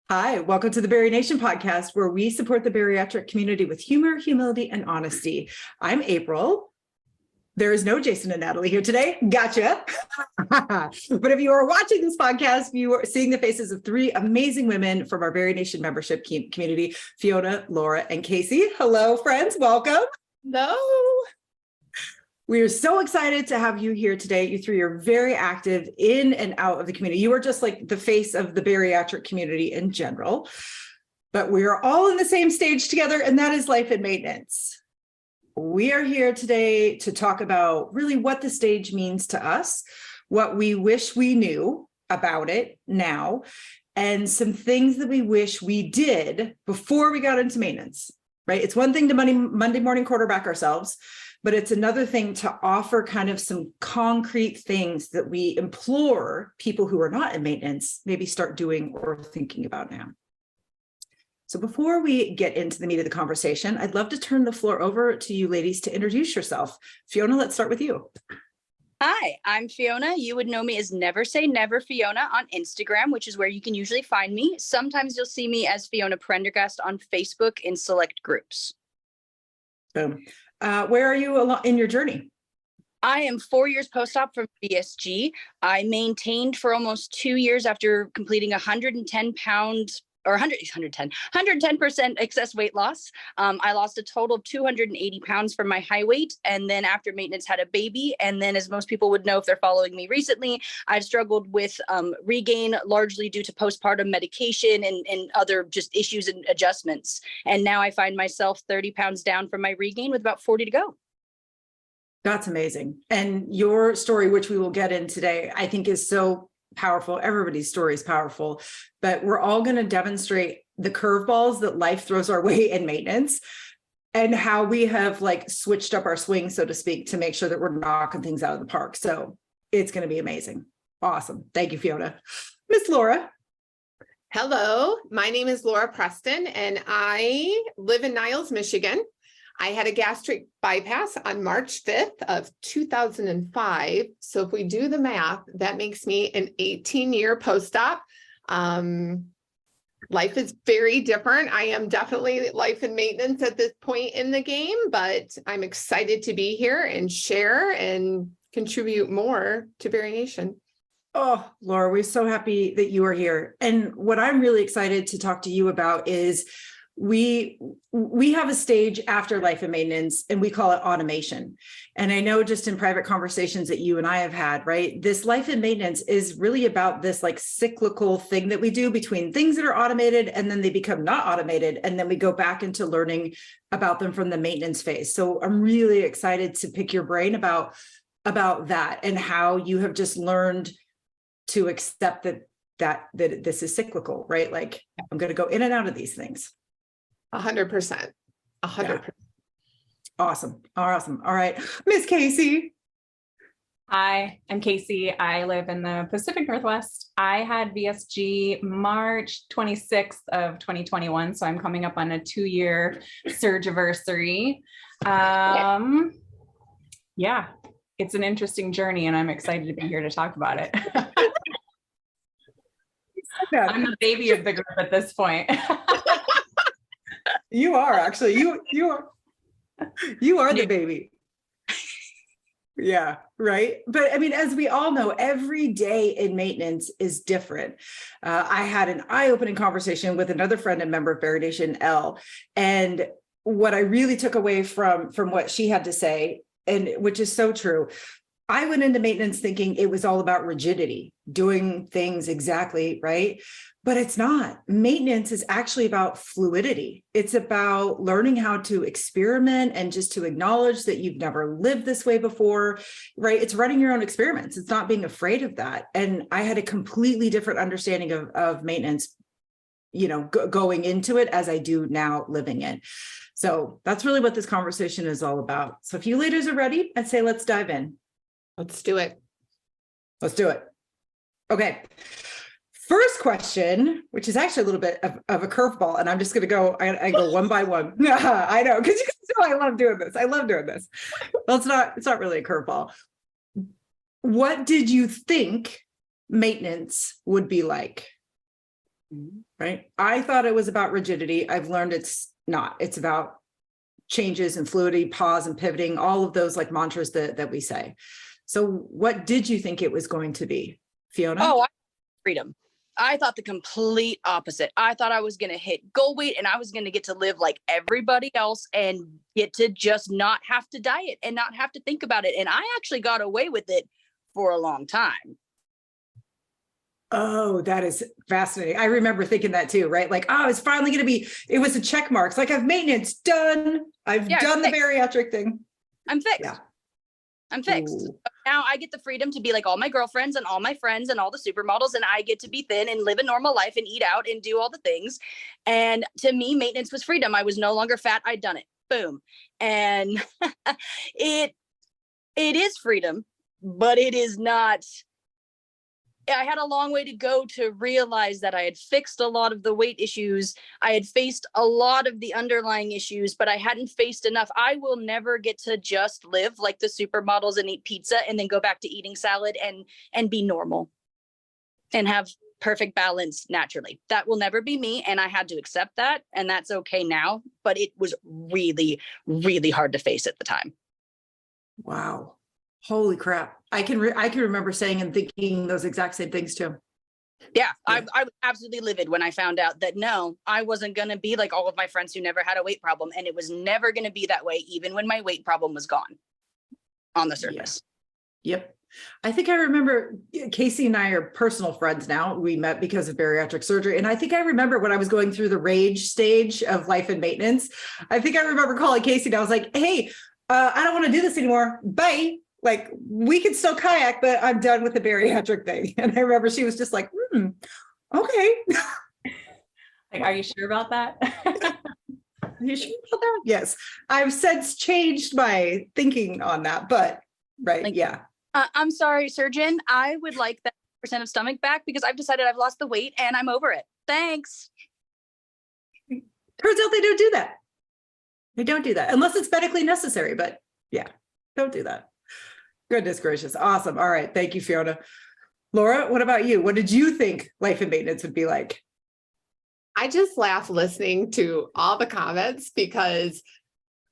Hi, welcome to the BariNation podcast, where we support the bariatric community with humor, humility, and honesty. I'm April. There is no Jason and Natalie here today. Gotcha. But if you are watching this podcast, you are seeing the faces of three amazing women from our BariNation membership community, Fiona, Laura, and Casey. Hello, friends. Welcome. Hello. We are so excited to have you here today. You three are very active in and out of the community. You are just like the face of the bariatric community in general, but we are all in the same stage together, and that is life and maintenance. We are here today to talk about really what the stage means to us, what we wish we knew about it now, and some things that we wish we did before we got into maintenance, right? It's one thing to Monday morning quarterback ourselves, but it's another thing to offer kind of some concrete things that we implore people who are not in maintenance maybe start doing or thinking about now. So before we get into the meat of the conversation, I'd love to turn the floor over to you ladies to introduce yourself. Fiona, let's start with you. Hi, I'm Fiona. You would know me as Never Say Never Fiona on Instagram, which is where you can usually find me. Sometimes you'll see me as Fiona Prendergast on Facebook in select groups. Boom. Where are you in your journey? I am 4 years post-op from BSG. I maintained for almost 2 years after completing 110 pounds or 110% excess weight loss. I lost a total of 280 pounds from my high weight. And then after maintenance had a baby. And then, as most people would know if they're following me recently, I've struggled with regain largely due to postpartum medication and other just issues and adjustments. And now I find myself 30 pounds down from my regain with about 40 to go. That's amazing. And your story, which we will get in today, I think is so powerful. Everybody's story is powerful, but we're all going to demonstrate the curveballs that life throws our way in maintenance and how we have like switched up our swing, so to speak, to make sure that we're knocking things out of the park. So it's going to be amazing. Awesome. Thank you, Fiona. Miss Laura. Hello, my name is Laura Preston and I live in Niles, Michigan. I had a gastric bypass on March 5th of 2005. So if we do the math, that makes me an 18-year post-op. Life is very different. I am definitely life and maintenance at this point in the game, but I'm excited to be here and share and contribute more to BariNation. Oh, Laura, we're so happy that you are here. And what I'm really excited to talk to you about is we have a stage after life and maintenance, and we call it automation. And I know just in private conversations that you and I have had, right? This life and maintenance is really about this like cyclical thing that we do between things that are automated and then they become not automated. And then we go back into learning about them from the maintenance phase. So I'm really excited to pick your brain about that and how you have just learned to accept that this is cyclical, right? Like I'm going to go in and out of these things. 100%. 100%. Awesome. Awesome. All right. Miss Casey. Hi, I'm Casey. I live in the Pacific Northwest. I had VSG March 26th of 2021. So I'm coming up on a 2-year surgiversary. Yeah, it's an interesting journey and I'm excited to be here to talk about it. I'm the baby of the group at this point. You are actually, you are the baby. Yeah, right. But I mean, as we all know, every day in maintenance is different. I had an eye-opening conversation with another friend and member of BariNation, Elle, and what I really took away from what she had to say, and which is so true, I went into maintenance thinking it was all about rigidity, doing things exactly right. But it's not. Maintenance is actually about fluidity. It's about learning how to experiment and just to acknowledge that you've never lived this way before, right? It's running your own experiments. It's not being afraid of that. And I had a completely different understanding of maintenance, going into it as I do now living it. So that's really what this conversation is all about. So if you ladies are ready, I'd say let's dive in. Let's do it. Let's do it. Okay. First question, which is actually a little bit of a curveball, and I'm just going to go, I go one by one. I know, because you guys know I love doing this. Well, it's not really a curveball. What did you think maintenance would be like? Right. I thought it was about rigidity. I've learned it's not. It's about changes and fluidity, pause and pivoting, all of those like mantras that we say. So what did you think it was going to be, Fiona? Oh, freedom. I thought the complete opposite. I thought I was going to hit goal weight and I was going to get to live like everybody else and get to just not have to diet and not have to think about it. And I actually got away with it for a long time. Oh, that is fascinating. I remember thinking that too, right? Like, oh, it's finally going to be, it was a check mark. It's like I've maintenance done. I've done the bariatric thing. I'm fixed. Yeah. I'm fixed. Ooh. Now I get the freedom to be like all my girlfriends and all my friends and all the supermodels, and I get to be thin and live a normal life and eat out and do all the things. And to me, maintenance was freedom. I was no longer fat. I'd done it. Boom. And it is freedom, but it is not. I had a long way to go to realize that I had fixed a lot of the weight issues. I had faced a lot of the underlying issues, but I hadn't faced enough. I will never get to just live like the supermodels and eat pizza and then go back to eating salad and be normal and have perfect balance naturally. That will never be me. And I had to accept that. And that's okay now. But it was really, really hard to face at the time. Wow. Holy crap. I can remember saying and thinking those exact same things too. Yeah. I was absolutely livid when I found out that no, I wasn't going to be like all of my friends who never had a weight problem. And it was never going to be that way, even when my weight problem was gone on the surface. Yeah. Yep. I think I remember Casey and I are personal friends now. We met because of bariatric surgery. And I think I remember when I was going through the rage stage of life and maintenance, I think I remember calling Casey and I was like, hey, I don't want to do this anymore. Bye. Like, we can still kayak, but I'm done with the bariatric thing. And I remember she was just like, okay. Like, are you sure about that? Are you sure about that? Yes. I've since changed my thinking on that, but right. Yeah. I'm sorry, surgeon. I would like that % of stomach back because I've decided I've lost the weight and I'm over it. Thanks. Turns out they don't do that. They don't do that unless it's medically necessary, but yeah, don't do that. Goodness gracious. Awesome. All right. Thank you, Fiona. Laura, what about you? What did you think life and maintenance would be like? I just laugh listening to all the comments because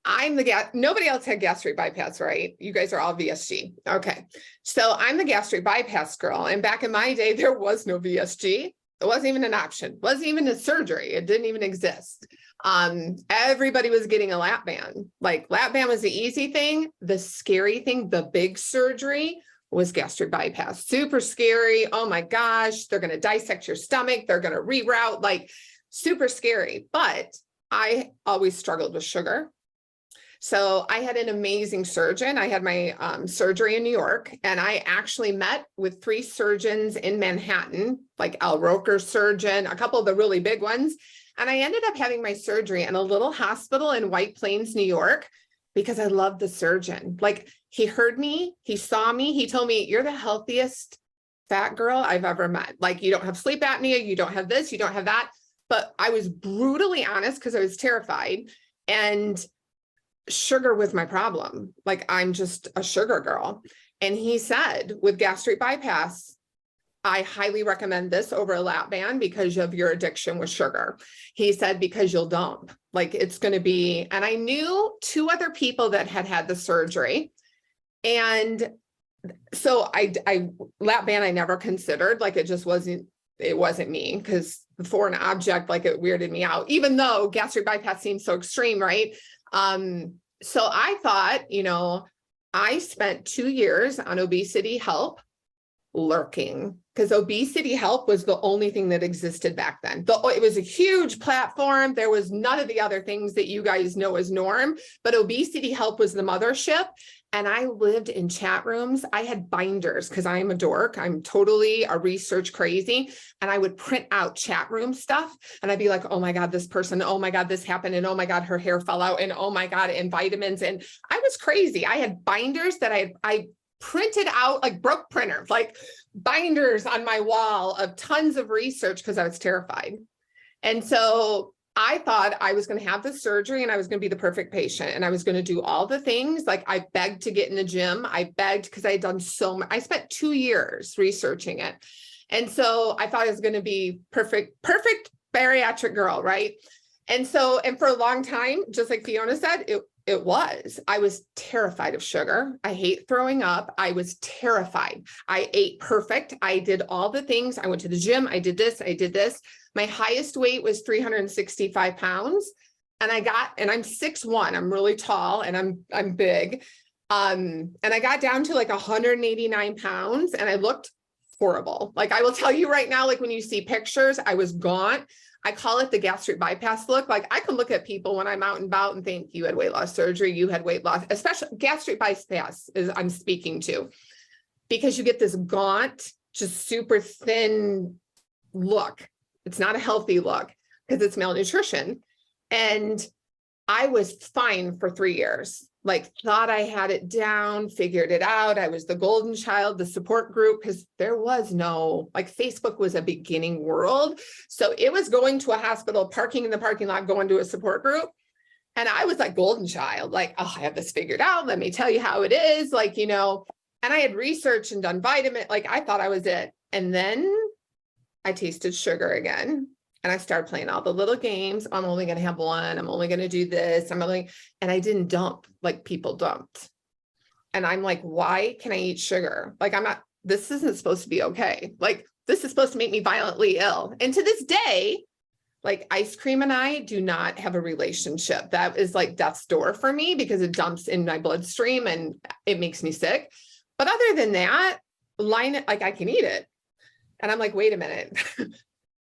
I'm nobody else had gastric bypass, right? You guys are all VSG. Okay. So I'm the gastric bypass girl. And back in my day, there was no VSG. It wasn't even an option. It wasn't even a surgery. It didn't even exist. Everybody was getting a lap band. Like, lap band was the easy thing. The scary thing, the big surgery, was gastric bypass. Super scary. Oh my gosh. They're going to dissect your stomach. They're going to reroute, like, super scary. But I always struggled with sugar. So I had an amazing surgeon. I had my surgery in New York, and I actually met with 3 surgeons in Manhattan, like Al Roker's surgeon, a couple of the really big ones. And I ended up having my surgery in a little hospital in White Plains, New York, because I loved the surgeon. Like, he heard me, he saw me, he told me, you're the healthiest fat girl I've ever met. Like, you don't have sleep apnea, you don't have this, you don't have that. But I was brutally honest because I was terrified. And sugar was my problem. Like, I'm just a sugar girl. And he said, with gastric bypass, I highly recommend this over a lap band because of your addiction with sugar. He said, because you'll dump. Like, it's going to be, and I knew 2 other people that had the surgery. And so I lap band, I never considered, like, it just wasn't me, because for an object, like, it weirded me out, even though gastric bypass seems so extreme, right? So I thought, I spent 2 years on obesity help lurking, because obesity help was the only thing that existed back then. It was a huge platform. There was none of the other things that you guys know as norm, but obesity help was the mothership. And I lived in chat rooms. I had binders because I'm a dork. I'm totally a research crazy. And I would print out chat room stuff. And I'd be like, oh my God, this person, oh my God, this happened. And oh my God, her hair fell out. And oh my God, and vitamins. And I was crazy. I had binders that I printed out, like broke printer, like binders on my wall of tons of research because I was terrified. And so I thought I was going to have the surgery and I was going to be the perfect patient and I was going to do all the things. Like, I begged to get in the gym. I begged because I had done so much. I spent 2 years researching it. And so I thought I was going to be perfect bariatric girl, right? And for a long time, just like Fiona said, I was terrified of sugar. I hate throwing up. I was terrified. I ate perfect. I did all the things. I went to the gym. I did this. I did this. My highest weight was 365 pounds. And I'm 6'1". I'm really tall and I'm big. And I got down to like 189 pounds and I looked horrible. Like I will tell you right now, like when you see pictures, I was gaunt. I call it the gastric bypass look. Like I can look at people when I'm out and about and think you had weight loss surgery, you had weight loss, especially gastric bypass is I'm speaking to, because you get this gaunt, just super thin look. It's not a healthy look because it's malnutrition. And I was fine for 3 years, like thought I had it down, figured it out. I was the golden child, the support group, because there was no, like Facebook was a beginning world. So it was going to a hospital, parking in the parking lot, going to a support group. And I was like golden child, like, oh, I have this figured out. Let me tell you how it is. Like, and I had researched and done vitamin, like I thought I was it. And then I tasted sugar again. And I started playing all the little games. I'm only going to have one. I'm only going to do this. And I didn't dump like people dumped. And I'm like, why can I eat sugar? Like, this isn't supposed to be okay. Like, this is supposed to make me violently ill. And to this day, like ice cream and I do not have a relationship. That is like death's door for me because it dumps in my bloodstream and it makes me sick. But other than that, like I can eat it. And I'm like, wait a minute.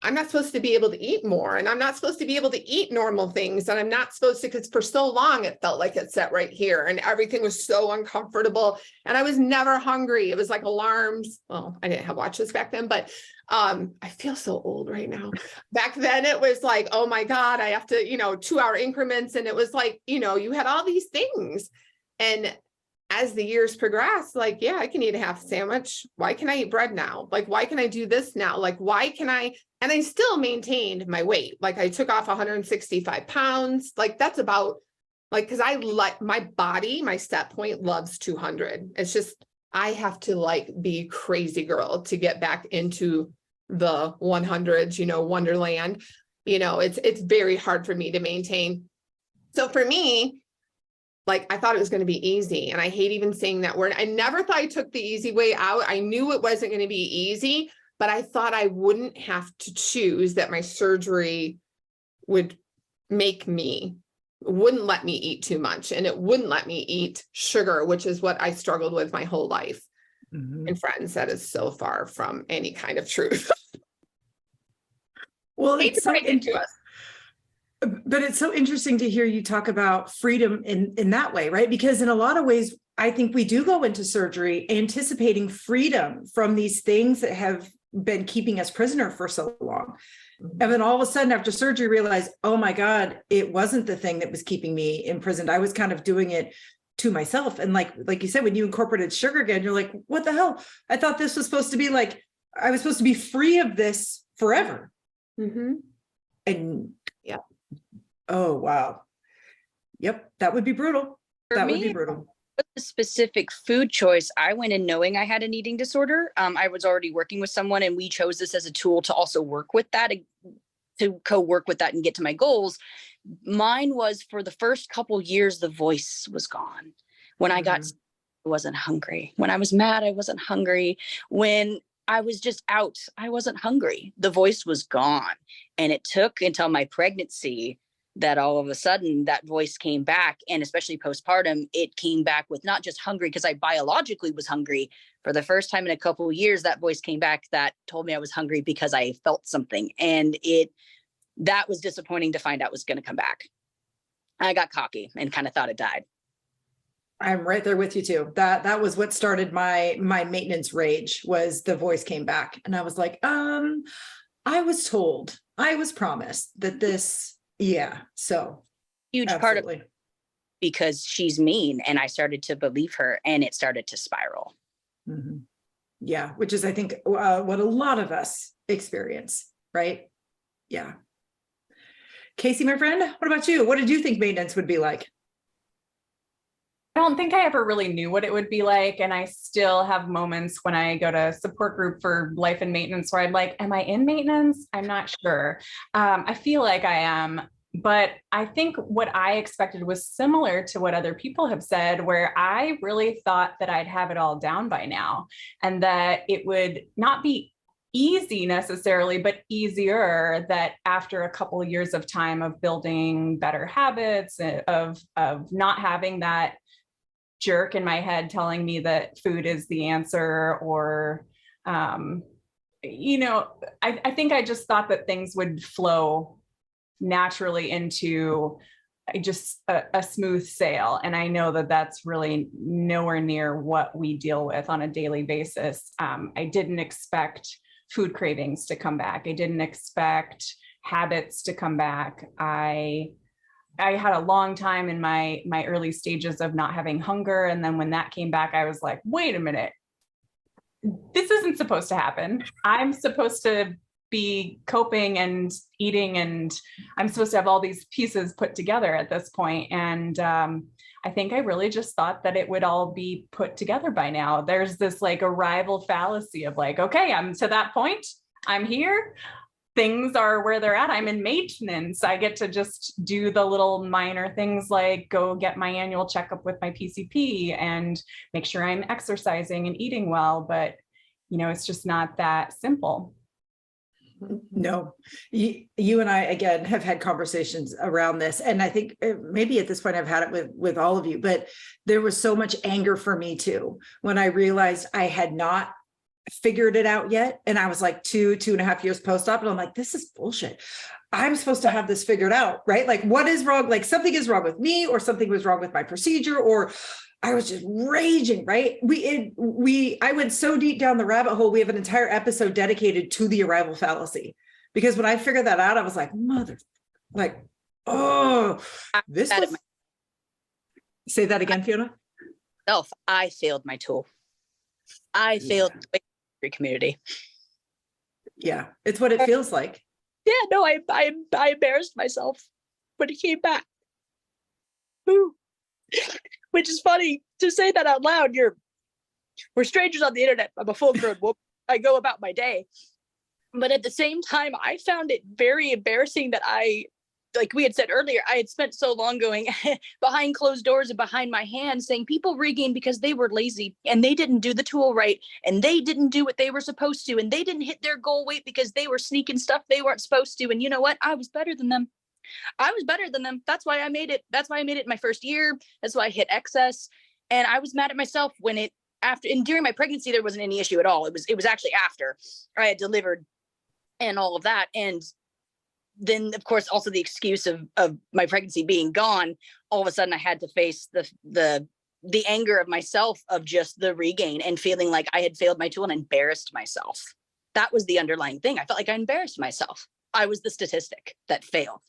I'm not supposed to be able to eat more and I'm not supposed to be able to eat normal things. And I'm not supposed to, because for so long, it felt like it sat right here and everything was so uncomfortable and I was never hungry. It was like alarms. Well, I didn't have watches back then, but I feel so old right now. Back then it was like, oh my God, I have to, 2-hour increments. And it was like, you had all these things. And as the years progressed, like, yeah, I can eat a half sandwich. Why can I eat bread now? Like, why can I do this now? Like, why can I? And I still maintained my weight. Like I took off 165 pounds. Like that's about like, cause I like my body, my set point loves 200. It's just, I have to like be crazy girl to get back into the 100s, wonderland, it's very hard for me to maintain. So for me, like, I thought it was going to be easy. And I hate even saying that word. I never thought I took the easy way out. I knew it wasn't going to be easy, but I thought I wouldn't have to choose, that my surgery wouldn't let me eat too much. And it wouldn't let me eat sugar, which is what I struggled with my whole life. Mm-hmm. And friends, that is so far from any kind of truth. Well, it's so into us. But it's so interesting to hear you talk about freedom in that way, right? Because in a lot of ways, I think we do go into surgery anticipating freedom from these things that have been keeping us prisoner for so long. And then all of a sudden after surgery, realize, oh my God, it wasn't the thing that was keeping me imprisoned. I was kind of doing it to myself. And like you said, when you incorporated sugar again, you're like, what the hell? I thought this was supposed to be like, I was supposed to be free of this forever. Mm-hmm. And yeah. Oh, wow. Yep. That would be brutal. That would be brutal. A specific food choice. I went in knowing I had an eating disorder. I was already working with someone and we chose this as a tool to also work with that, to co-work with that and get to my goals. Mine was for the first couple years, the voice was gone. When I got sick, I wasn't hungry. When I was mad, I wasn't hungry. When I was just out, I wasn't hungry. The voice was gone. And it took until my pregnancy that all of a sudden that voice came back. And especially postpartum, it came back with not just hungry, because I biologically was hungry. For the first time in a couple of years, that voice came back that told me I was hungry because I felt something. And that was disappointing to find out was going to come back. I got cocky and kind of thought it died. I'm right there with you too. That was what started my maintenance rage, was the voice came back. And I was like, I was told, I was promised that this, yeah. So huge absolutely. Part of because she's mean, and I started to believe her and it started to spiral. Mm-hmm. Yeah. Which is, I think, what a lot of us experience, right? Yeah. Casey, my friend, what about you? What did you think maintenance would be like? I don't think I ever really knew what it would be like. And I still have moments when I go to support group for life and maintenance where I'm like, am I in maintenance? I'm not sure. I feel like I am. But I think what I expected was similar to what other people have said, where I really thought that I'd have it all down by now and that it would not be easy necessarily, but easier, that after a couple of years of time of building better habits, of not having that jerk in my head telling me that food is the answer, or I think I just thought that things would flow naturally into just a smooth sail. And I know that that's really nowhere near what we deal with on a daily basis. I didn't expect food cravings to come back. I didn't expect habits to come back. I had a long time in my early stages of not having hunger. And then when that came back, I was like, wait a minute, this isn't supposed to happen. I'm supposed to be coping and eating, and I'm supposed to have all these pieces put together at this point. And I think I really just thought that it would all be put together by now. There's this like arrival fallacy of like, okay, I'm to that point, I'm here, things are where they're at, I'm in maintenance, I get to just do the little minor things like go get my annual checkup with my PCP and make sure I'm exercising and eating well. But it's just not that simple. No, you and I, again, have had conversations around this. And I think maybe at this point I've had it with all of you, but there was so much anger for me too, when I realized I had not figured it out yet. And I was like 2.5 years post-op. And I'm like, this is bullshit. I'm supposed to have this figured out, right? Like, what is wrong? Like something is wrong with me, or something was wrong with my procedure, or I was just raging, right? I went so deep down the rabbit hole. We have an entire episode dedicated to the arrival fallacy, because when I figured that out, I was like, this was... Say that again, Fiona. I failed my tool. I failed the community. Yeah, it's what it feels like. Yeah, no, I embarrassed myself when it came back. Ooh. Which is funny to say that out loud. We're strangers on the internet. I'm a full-grown woman. I go about my day. But at the same time, I found it very embarrassing that like we had said earlier, I had spent so long going behind closed doors and behind my hands saying people regained because they were lazy and they didn't do the tool right and they didn't do what they were supposed to and they didn't hit their goal weight because they were sneaking stuff they weren't supposed to. And you know what? I was better than them. That's why I made it. That's why I made it my first year. That's why I hit excess. And I was mad at myself when during my pregnancy, there wasn't any issue at all. It was actually after I had delivered and all of that. And then of course, also the excuse of my pregnancy being gone, all of a sudden I had to face the anger of myself, of just the regain and feeling like I had failed my tool and embarrassed myself. That was the underlying thing. I felt like I embarrassed myself. I was the statistic that failed.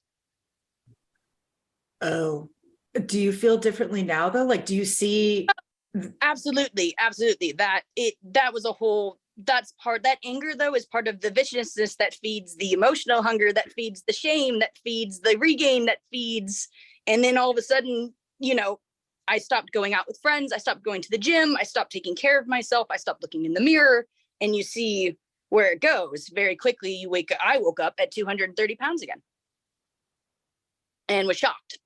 Oh, do you feel differently now though? Like, do you see? Absolutely. That anger though is part of the viciousness that feeds the emotional hunger, that feeds the shame, that feeds the regain, that feeds. And then all of a sudden, I stopped going out with friends. I stopped going to the gym. I stopped taking care of myself. I stopped looking in the mirror, and you see where it goes very quickly. I woke up at 230 pounds again and was shocked.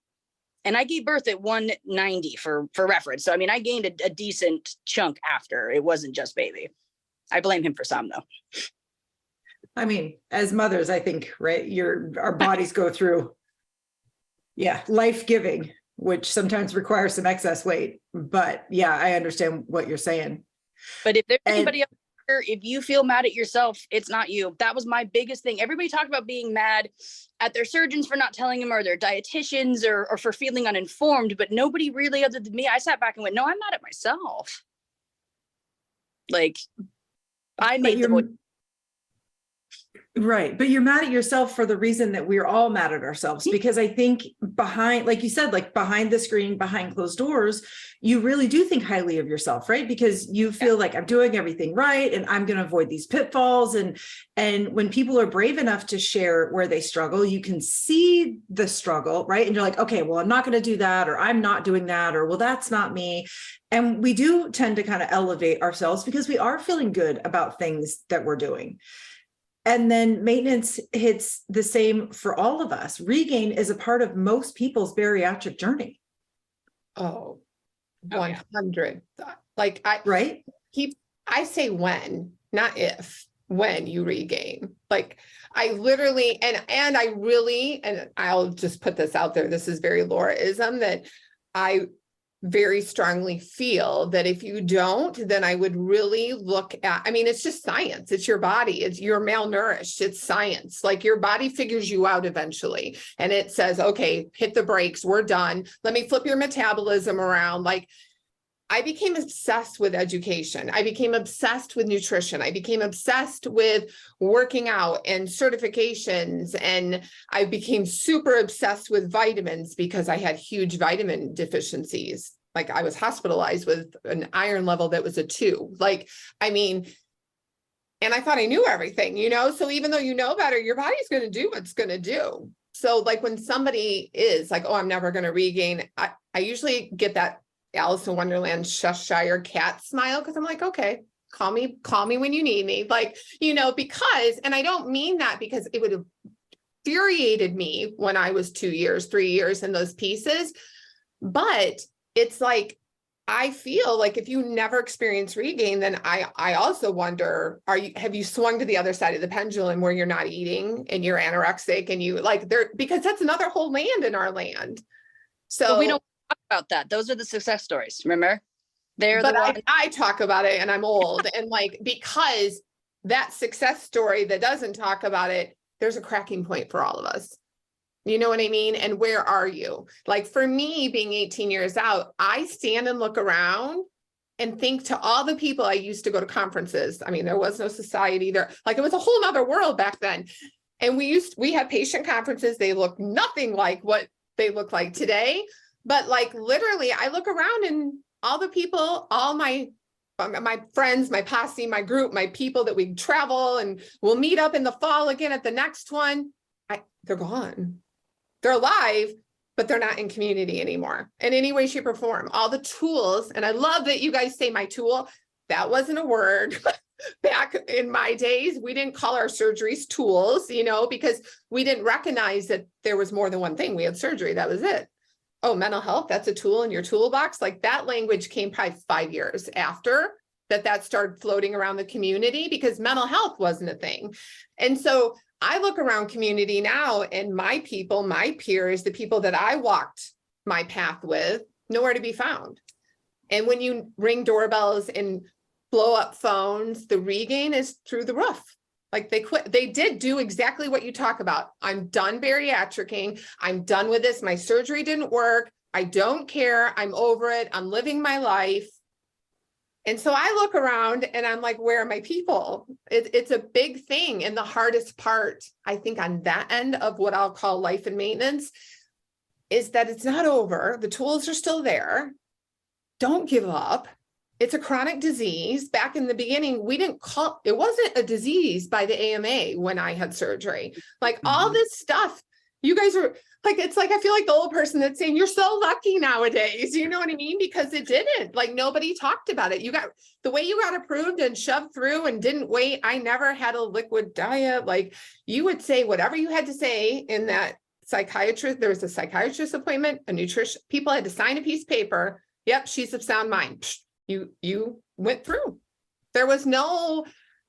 And I gave birth at 190 for reference. So, I mean, I gained a decent chunk after. It wasn't just baby. I blame him for some though. I mean, as mothers, I think, right, our bodies go through, life-giving, which sometimes requires some excess weight. But yeah, I understand what you're saying. But if there's anybody else here, if you feel mad at yourself, it's not you. That was my biggest thing. Everybody talked about being mad at their surgeons for not telling them, or their dietitians, or for feeling uninformed, but nobody really, other than me, I sat back and went, no, I'm mad at myself. Like, I made the Right. But you're mad at yourself for the reason that we're all mad at ourselves, because I think behind, like you said, like behind the screen, behind closed doors, you really do think highly of yourself, right? Because you feel like I'm doing everything right and I'm going to avoid these pitfalls. And when people are brave enough to share where they struggle, you can see the struggle, right? And you're like, okay, well, I'm not going to do that, or I'm not doing that, or well, that's not me. And we do tend to kind of elevate ourselves because we are feeling good about things that we're doing. And then maintenance hits the same for all of us. Regain is a part of most people's bariatric journey. Oh, Oh, yeah. 100. Like Right? I say when, not if, when you regain. Like I literally, and I really, and I'll just put this out there, this is very Lauraism, that I very strongly feel that if you don't, then I would really look at, I mean, it's just science. It's your body. You're malnourished. It's science. Like your body figures you out eventually. And it says, okay, hit the brakes. We're done. Let me flip your metabolism around. Like I became obsessed with education. I became obsessed with nutrition. I became obsessed with working out and certifications. And I became super obsessed with vitamins because I had huge vitamin deficiencies. Like I was hospitalized with an iron level that was a 2. Like, I mean, and I thought I knew everything, you know? So even though you know better, your body's going to do what's going to do. So like when somebody is like, oh, I'm never going to regain, I usually get that Alice in Wonderland Cheshire cat smile, because I'm like, okay, call me when you need me. Like, you know, because, and I don't mean that because it would have infuriated me when I was 2 years, 3 years in those pieces. But it's like, I feel like if you never experience regain, then I also wonder, have you swung to the other side of the pendulum where you're not eating and you're anorexic and you like there, because that's another whole land in our land. So But we don't talk about that. Those are the success stories. Remember, they're the ones. I talk about it and I'm old and like, because that success story that doesn't talk about it, there's a cracking point for all of us. You know what I mean? And where are you? Like for me, being 18 years out, I stand and look around and think to all the people I used to go to conferences. I mean, there was no society there. Like it was a whole nother world back then. And we had patient conferences. They look nothing like what they look like today. But like literally, I look around and all the people, all my friends, my posse, my group, my people that we travel and we'll meet up in the fall again at the next one, they're gone. They're alive, but they're not in community anymore in any way, shape, or form. All the tools, and I love that you guys say my tool. That wasn't a word. Back in my days, we didn't call our surgeries tools, you know, because we didn't recognize that there was more than one thing. We had surgery. That was it. Oh, mental health, that's a tool in your toolbox. Like that language came probably 5 years after that started floating around the community because mental health wasn't a thing. And so I look around community now and my people, my peers, the people that I walked my path with, nowhere to be found. And when you ring doorbells and blow up phones, the regain is through the roof. Like they did do exactly what you talk about. I'm done bariatricing. I'm done with this. My surgery didn't work. I don't care. I'm over it. I'm living my life. And so I look around and I'm like, where are my people? It's a big thing. And the hardest part, I think, on that end of what I'll call life and maintenance is that it's not over. The tools are still there. Don't give up. It's a chronic disease. Back in the beginning, it wasn't a disease by the AMA when I had surgery. Like all this stuff, you guys are like, it's like, I feel like the old person that's saying, you're so lucky nowadays. You know what I mean? Because it didn't, like nobody talked about it. The way you got approved and shoved through and didn't wait. I never had a liquid diet. Like you would say whatever you had to say in that psychiatrist. There was a psychiatrist appointment, a nutrition, people had to sign a piece of paper. Yep. She's of sound mind. You went through. There was no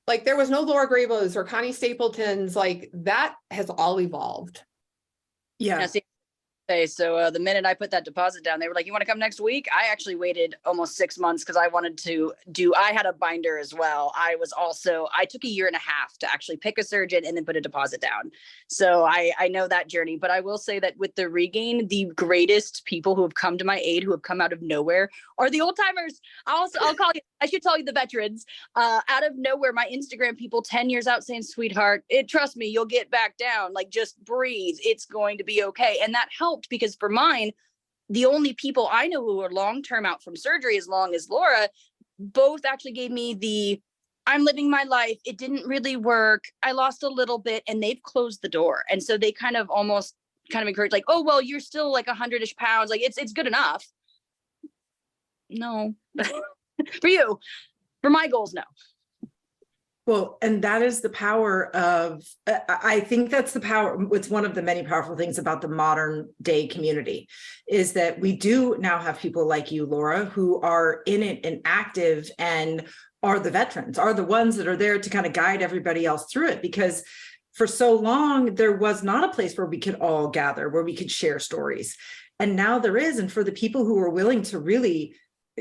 Laura Grabos or Connie Stapletons. Like that has all evolved. Yeah. say, so the minute I put that deposit down, they were like, you want to come next week? I actually waited almost 6 months because I wanted to I had a binder as well. I took a year and a half to actually pick a surgeon and then put a deposit down. So I know that journey, but I will say that with the Regain, the greatest people who have come to my aid, who have come out of nowhere, are the old timers. I'll call you, I should tell you the veterans. Out of nowhere, my Instagram people 10 years out saying, sweetheart, trust me, you'll get back down. Like, just breathe. It's going to be okay. And that helped because for mine, the only people I know who are long-term out from surgery as long as Laura, both actually gave me I'm living my life. It didn't really work. I lost a little bit and they've closed the door. And so they kind of encourage like, oh, well, you're still like 100-ish pounds. Like it's good enough. No, for you, for my goals, no. Well, and that is the power of, I think that's the power. It's one of the many powerful things about the modern day community is that we do now have people like you, Laura, who are in it and active and are the veterans, are the ones that are there to kind of guide everybody else through it. Because for so long, there was not a place where we could all gather, where we could share stories. And now there is. And for the people who are willing to really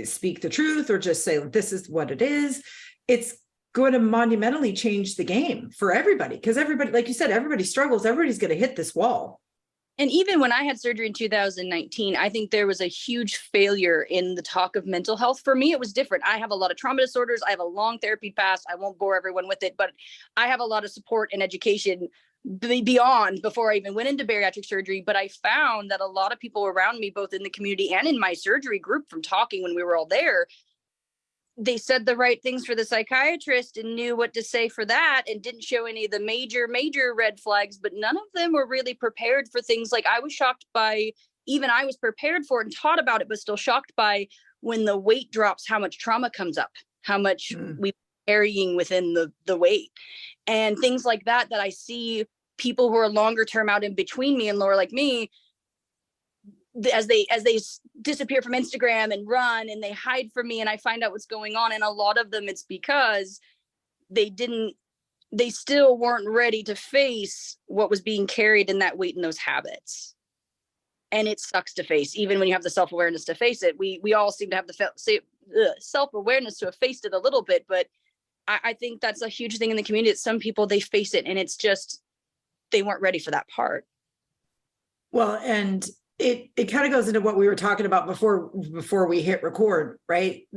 speak the truth or just say, this is what it is, it's going to monumentally change the game for everybody. Because everybody, like you said, everybody struggles. Everybody's going to hit this wall. And even when I had surgery in 2019, I think there was a huge failure in the talk of mental health. For me, it was different. I have a lot of trauma disorders. I have a long therapy past. I won't bore everyone with it, but I have a lot of support and education beyond before I even went into bariatric surgery. But I found that a lot of people around me, both in the community and in my surgery group from talking when we were all there, they said the right things for the psychiatrist and knew what to say for that and didn't show any of the major red flags, but none of them were really prepared for things like I was shocked by. Even I was prepared for it and taught about it, but still shocked by when the weight drops, how much trauma comes up, how much we carrying within the weight and things like that I see people who are longer term out in between me and Laura like me, as they disappear from Instagram and run and they hide from me and I find out what's going on. And a lot of them, it's because they still weren't ready to face what was being carried in that weight and those habits. And it sucks to face, even when you have the self-awareness to face it. We all seem to have the self-awareness to have faced it a little bit, but I think that's a huge thing in the community. That some people, they face it and it's just, they weren't ready for that part. Well, and it kind of goes into what we were talking about before we hit record, right?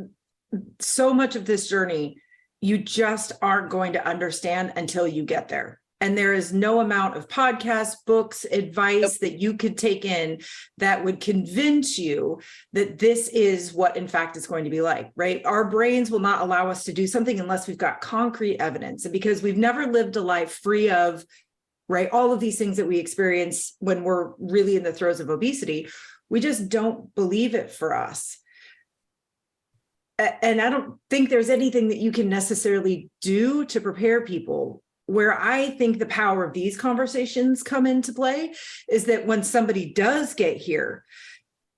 So much of this journey, you just aren't going to understand until you get there. And there is no amount of podcasts, books, advice that you could take in that would convince you that this is what, in fact, it's going to be like, right? Our brains will not allow us to do something unless we've got concrete evidence. And because we've never lived a life free of, right, all of these things that we experience when we're really in the throes of obesity, we just don't believe it for us. And I don't think there's anything that you can necessarily do to prepare people. Where I think the power of these conversations come into play is that when somebody does get here,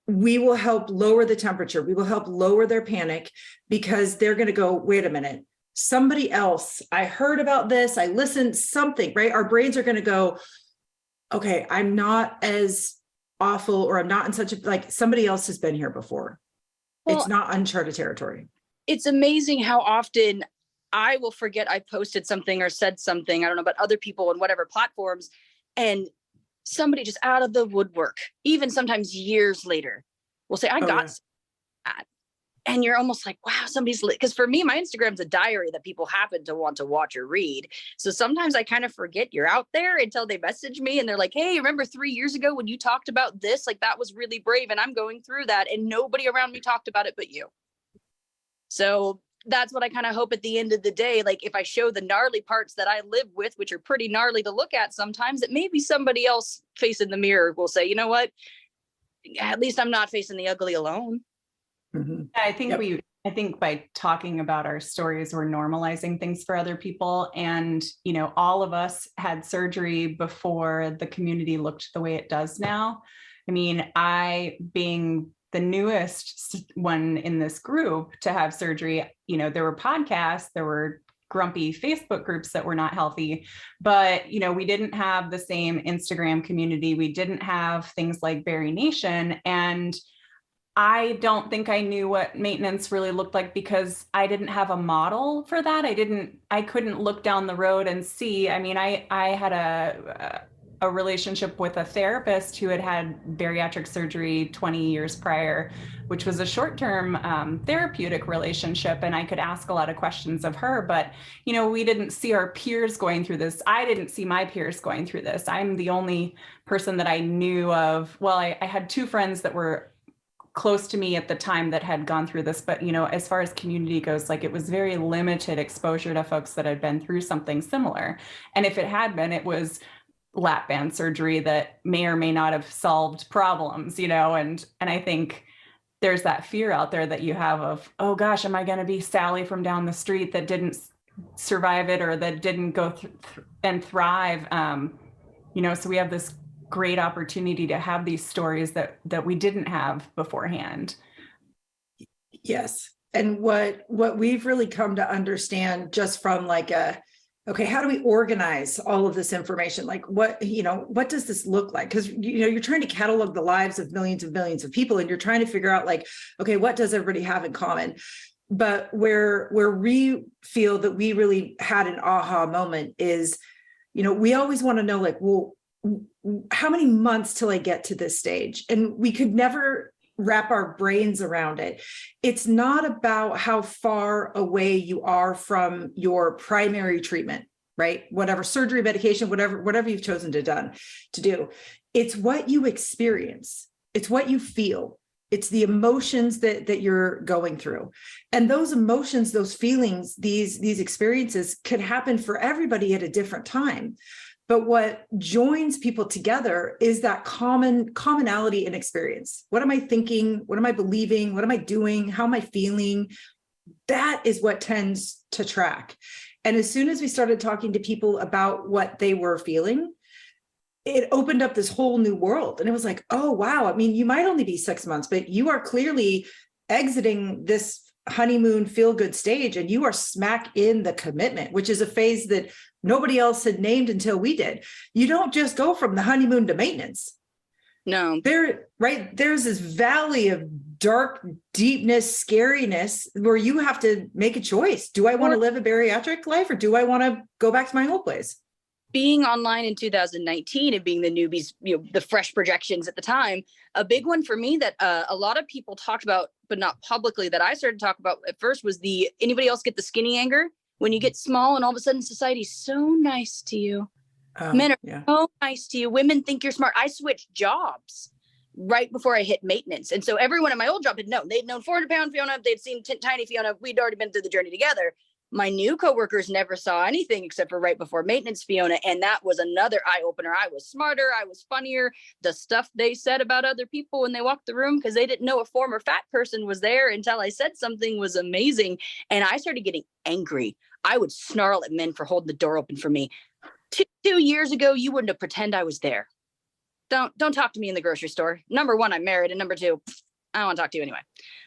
we will help lower the temperature. We will help lower their panic because they're going to go, wait a minute, somebody else, I heard about this, I listened, something, right? Our brains are going to go, okay, I'm not as awful, or I'm not in such a, like, somebody else has been here before. Well, it's not uncharted territory. It's amazing how often I will forget I posted something or said something, I don't know, about other people on whatever platforms, and somebody just out of the woodwork, even sometimes years later, will say, I got that. And you're almost like, wow, somebody's lit. Because for me, my Instagram's a diary that people happen to want to watch or read. So sometimes I kind of forget you're out there until they message me and they're like, hey, remember 3 years ago when you talked about this? Like, that was really brave. And I'm going through that. And nobody around me talked about it but you. So that's what I kind of hope at the end of the day. Like, if I show the gnarly parts that I live with, which are pretty gnarly to look at sometimes, that maybe somebody else facing the mirror will say, you know what? At least I'm not facing the ugly alone. Mm-hmm. I think by talking about our stories, we're normalizing things for other people. And, you know, all of us had surgery before the community looked the way it does now. I mean, I being the newest one in this group to have surgery, you know, there were podcasts, there were grumpy Facebook groups that were not healthy. But, we didn't have the same Instagram community. We didn't have things like BariNation. And I don't think I knew what maintenance really looked like because I didn't have a model for that. I couldn't look down the road and see. I mean, I had a relationship with a therapist who had bariatric surgery 20 years prior, which was a short-term therapeutic relationship. And I could ask a lot of questions of her, but, we didn't see our peers going through this. I didn't see my peers going through this. I'm the only person that I knew of. Well, I had two friends that were close to me at the time that had gone through this, but as far as community goes, like, it was very limited exposure to folks that had been through something similar. And if it had been, it was lap band surgery that may or may not have solved problems, and I think there's that fear out there that you have of, oh gosh, am I going to be Sally from down the street that didn't survive it or that didn't go and thrive? So we have this great opportunity to have these stories that we didn't have beforehand. Yes. And what we've really come to understand just from okay, how do we organize all of this information? Like what does this look like? Because, you're trying to catalog the lives of millions of people, and you're trying to figure out okay, what does everybody have in common? But where we feel that we really had an aha moment is, we always want to know well, how many months till I get to this stage? And we could never wrap our brains around it. It's not about how far away you are from your primary treatment, right? Whatever surgery, medication, whatever you've chosen to do. It's what you experience. It's what you feel. It's the emotions that you're going through. And those emotions, those feelings, these experiences could happen for everybody at a different time. But what joins people together is that commonality in experience. What am I thinking? What am I believing? What am I doing? How am I feeling? That is what tends to track. And as soon as we started talking to people about what they were feeling, it opened up this whole new world. And it was like, oh, wow. I mean, you might only be 6 months, but you are clearly exiting this honeymoon feel-good stage, and you are smack in the commitment, which is a phase that nobody else had named until we did. You don't just go from the honeymoon to maintenance. No. There's this valley of dark deepness, scariness, where you have to make a choice. Do I want to live a bariatric life, or do I want to go back to my old place? Being online in 2019 and being the newbies, the fresh projections at the time, a big one for me that a lot of people talked about, but not publicly, that I started to talk about at first was anybody else get the skinny anger? When you get small and all of a sudden society's so nice to you. Men are so nice to you. Women think you're smart. I switched jobs right before I hit maintenance. And so everyone in my old job had known. They'd known 400-pound Fiona. They'd seen tiny Fiona. We'd already been through the journey together. My new coworkers never saw anything except for right before maintenance Fiona. And that was another eye opener. I was smarter. I was funnier. The stuff they said about other people when they walked the room, because they didn't know a former fat person was there until I said something, was amazing. And I started getting angry. I would snarl at men for holding the door open for me. Two years ago, you wouldn't have pretend I was there. Don't talk to me in the grocery store. Number one, I'm married. And number two, I don't want to talk to you anyway.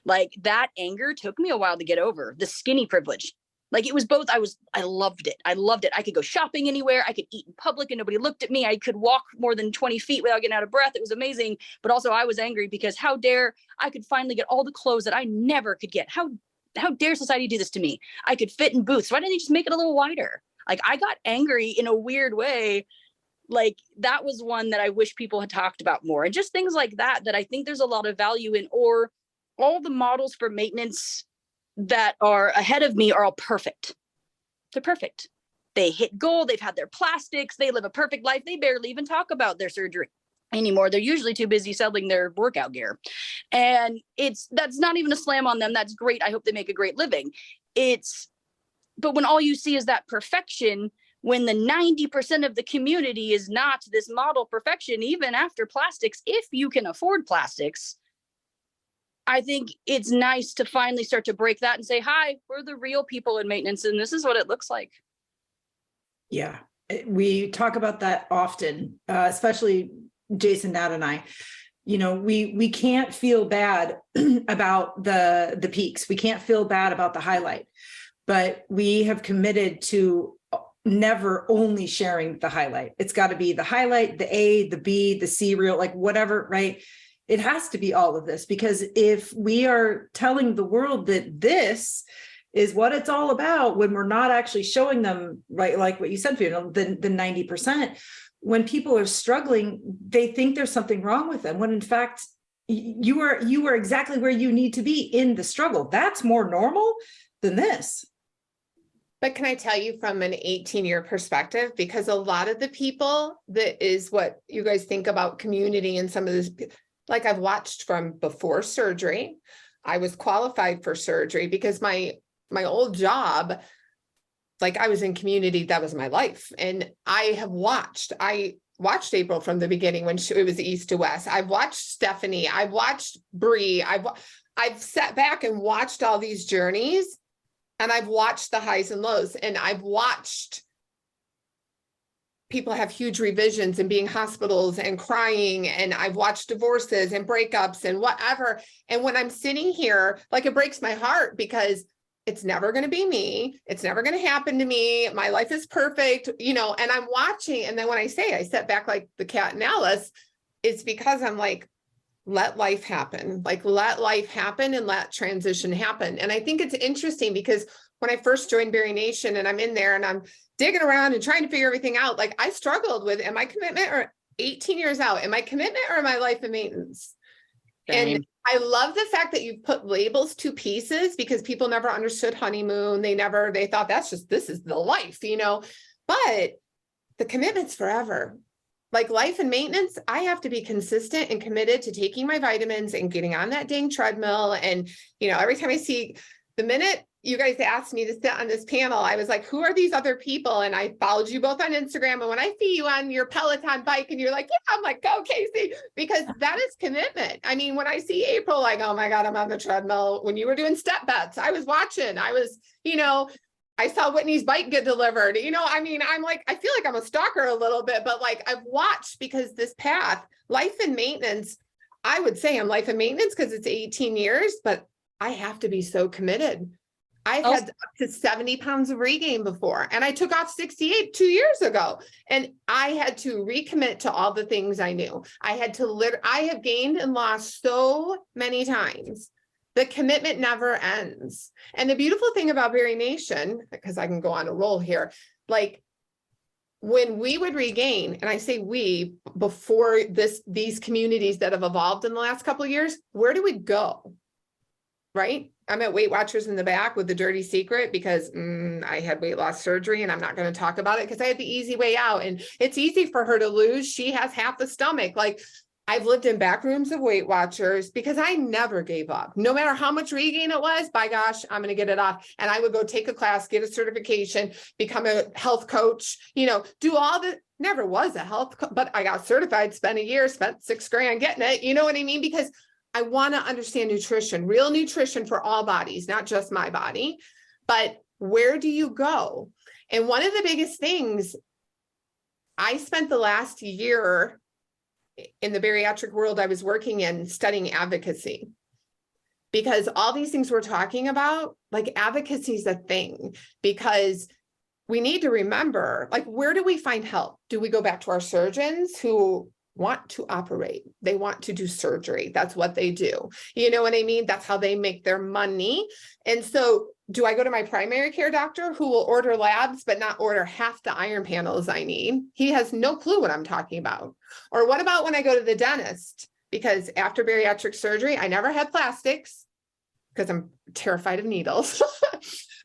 Like, that anger took me a while to get over. The skinny privilege. Like, it was both. I loved it. I could go shopping anywhere. I could eat in public and nobody looked at me. I could walk more than 20 feet without getting out of breath. It was amazing. But also I was angry because how dare I could finally get all the clothes that I never could get. How dare society do this to me? I could fit in boots. Why didn't they just make it a little wider? Like, I got angry in a weird way. Like, that was one that I wish people had talked about more. And just things like that I think there's a lot of value in, or all the models for maintenance that are ahead of me are all perfect. They're perfect. They hit goal. They've had their plastics. They live a perfect life. They barely even talk about their surgery anymore. They're usually too busy selling their workout gear. And that's not even a slam on them. That's great. I hope they make a great living. But when all you see is that perfection, when the 90% of the community is not this model perfection, even after plastics, if you can afford plastics, I think it's nice to finally start to break that and say, hi, we're the real people in maintenance, and this is what it looks like. Yeah, we talk about that often, especially Jason, Nat, and I. We can't feel bad about the peaks. We can't feel bad about the highlight. but we have committed to never only sharing the highlight. It's got to be the highlight, the A, the B, the C reel, like whatever, right? It has to be all of this, because if we are telling the world that this is what it's all about, when we're not actually showing them, right, like what you said, Fiona, the 90%, when people are struggling, they think there's something wrong with them, when in fact, you are exactly where you need to be in the struggle. That's more normal than this. But can I tell you from an 18-year perspective, because a lot of the people, that is what you guys think about community and some of this, like I've watched from before surgery. I was qualified for surgery because my old job, like I was in community, that was my life. And I watched April from the beginning when it was east to west. I've watched Stephanie, I've watched Bree, I've sat back and watched all these journeys, and I've watched the highs and lows, and I've watched people have huge revisions and being hospitals and crying, and I've watched divorces and breakups and whatever. And when I'm sitting here, like, it breaks my heart because it's never going to be me. It's never going to happen to me. My life is perfect, and I'm watching. And then when I sit back like the cat and Alice, it's because I'm like, let life happen. Like, let life happen and let transition happen. And I think it's interesting because when I first joined BariNation and I'm in there and I'm digging around and trying to figure everything out, like I struggled with, am I commitment, or 18 years out, am I commitment or am I life and maintenance? Same. And I love the fact that you put labels to pieces, because people never understood honeymoon. They thought this is the life, but the commitment's forever. Like life and maintenance, I have to be consistent and committed to taking my vitamins and getting on that dang treadmill. And, every time I see, the minute you guys asked me to sit on this panel, I was like, who are these other people? And I followed you both on Instagram. And when I see you on your Peloton bike and you're like, yeah, I'm like, go Casey, because that is commitment. I mean, when I see April, like, oh my God, I'm on the treadmill. When you were doing step bets, I was watching, I saw Whitney's bike get delivered. I'm like, I feel like I'm a stalker a little bit, but like I've watched, because this path, life and maintenance, I would say I'm life and maintenance because it's 18 years, but I have to be so committed. I've had up to 70 pounds of regain before, and I took off 68 2 years ago, and I had to recommit to all the things I knew. I have gained and lost so many times. The commitment never ends. And the beautiful thing about BariNation, because I can go on a roll here, like when we would regain, and I say we, before these communities that have evolved in the last couple of years, where do we go? Right? I'm at Weight Watchers in the back with the dirty secret because I had weight loss surgery, and I'm not going to talk about it because I had the easy way out. And it's easy for her to lose. She has half the stomach. Like, I've lived in back rooms of Weight Watchers because I never gave up. No matter how much regain it was, by gosh, I'm going to get it off. And I would go take a class, get a certification, become a health coach, do all the, never was a but I got certified, spent a year, spent $6,000 getting it. You know what I mean? Because I want to understand nutrition, real nutrition for all bodies, not just my body. But where do you go? And one of the biggest things, I spent the last year in the bariatric world I was working in studying advocacy, because all these things we're talking about, like advocacy is a thing, because we need to remember, like, where do we find help? Do we go back to our surgeons who want to operate? They want to do surgery. That's what they do. You know what I mean? That's how they make their money. And so do I go to my primary care doctor who will order labs, but not order half the iron panels I need? He has no clue what I'm talking about. Or what about when I go to the dentist? Because after bariatric surgery, I never had plastics because I'm terrified of needles.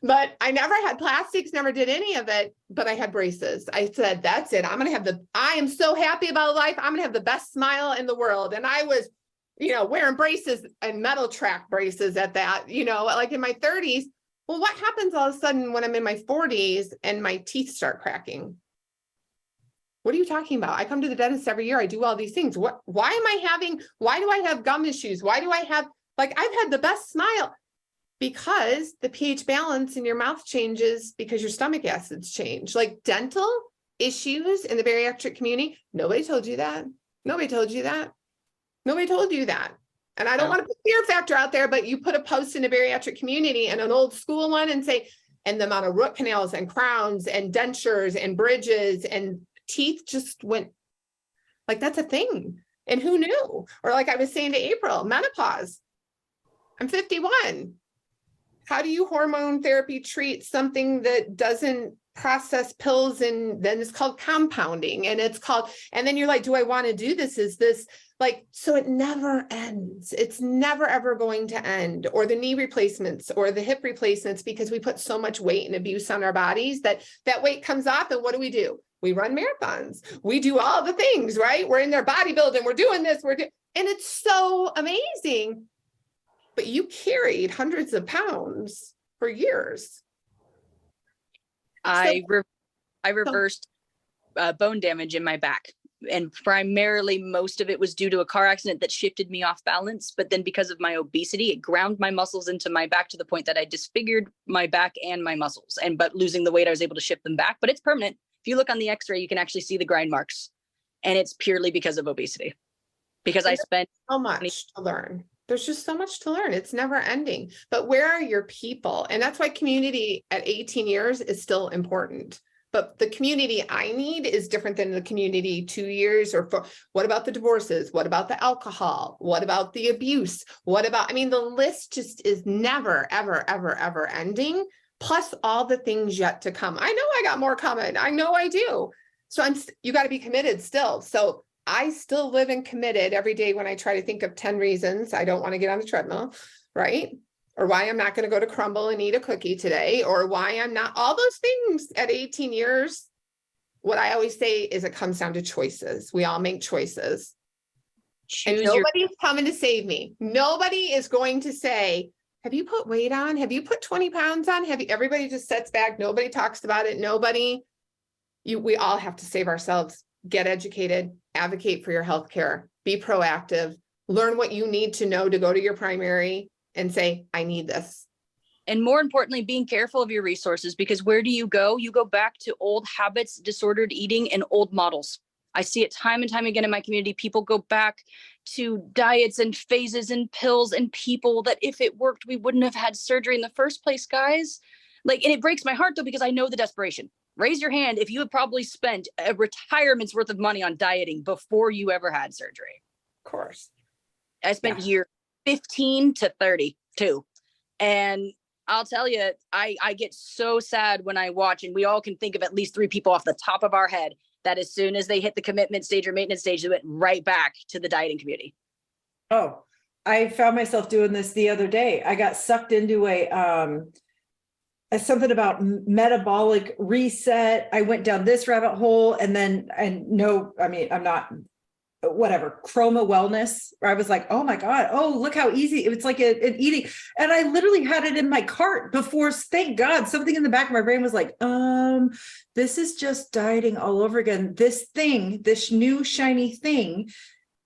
But I never had plastics, never did any of it, but I had braces. I said, that's it. I am so happy about life. I'm going to have the best smile in the world. And I was, wearing braces and metal track braces at that, like in my 30s. Well, what happens all of a sudden when I'm in my 40s and my teeth start cracking? What are you talking about? I come to the dentist every year. I do all these things. Why do I have gum issues? Why do I have, I've had the best smile. Because the pH balance in your mouth changes because your stomach acids change. Like dental issues in the bariatric community, nobody told you that. Nobody told you that. Nobody told you that. And I don't want to put fear factor out there, but you put a post in the bariatric community and an old school one and say, and the amount of root canals and crowns and dentures and bridges and teeth just went like, that's a thing. And who knew? Or like I was saying to April, menopause. I'm 51. How do you hormone therapy treat something that doesn't process pills? And then it's called compounding, and it's called, and then you're like, do I want to do this? Is this like, so it never ends. It's never, ever going to end. Or the knee replacements or the hip replacements, because we put so much weight and abuse on our bodies that weight comes off. And what do? We run marathons. We do all the things, right? We're in there bodybuilding. We're doing this. And it's so amazing. But you carried hundreds of pounds for years. I reversed bone damage in my back. And primarily most of it was due to a car accident that shifted me off balance. But then because of my obesity, it ground my muscles into my back to the point that I disfigured my back and my muscles. But losing the weight, I was able to shift them back. But it's permanent. If you look on the x-ray, you can actually see the grind marks. And it's purely because of obesity. Because I spent so much to learn. There's just so much to learn. It's never ending. But where are your people? And that's why community at 18 years is still important. But the community I need is different than the community 2 years or for. What about the divorces? What about the alcohol? What about the abuse? What about, I mean, the list just is never, ever, ever, ever ending. Plus all the things yet to come. I know I got more coming. I know I do. So you got to be committed still. So I still live and committed every day when I try to think of 10 reasons I don't want to get on the treadmill, right? Or why I'm not going to go to Crumble and eat a cookie today, or why I'm not, all those things at 18 years. What I always say is it comes down to choices. We all make choices. And nobody's coming to save me. Nobody is going to say, have you put weight on? Have you put 20 pounds on? Everybody just sits back. Nobody talks about it. We all have to save ourselves. Get educated, advocate for your healthcare, be proactive, learn what you need to know to go to your primary and say, I need this. And more importantly, being careful of your resources, because where do you go? You go back to old habits, disordered eating, and old models. I see it time and time again in my community. People go back to diets and phases and pills and people that if it worked, we wouldn't have had surgery in the first place, guys. And it breaks my heart though, because I know the desperation. Raise your hand if you have probably spent a retirement's worth of money on dieting before you ever had surgery. Of course. I spent years 15 to 32. And I'll tell you, I get so sad when I watch, and we all can think of at least 3 people off the top of our head that as soon as they hit the commitment stage or maintenance stage, they went right back to the dieting community. Oh, I found myself doing this the other day. I got sucked into something about metabolic reset. I went down this rabbit hole I'm not, whatever, Chroma Wellness, where I was like, oh my God, oh, look how easy. It's like an eating. And I literally had it in my cart before, thank God, something in the back of my brain was like, this is just dieting all over again. This new shiny thing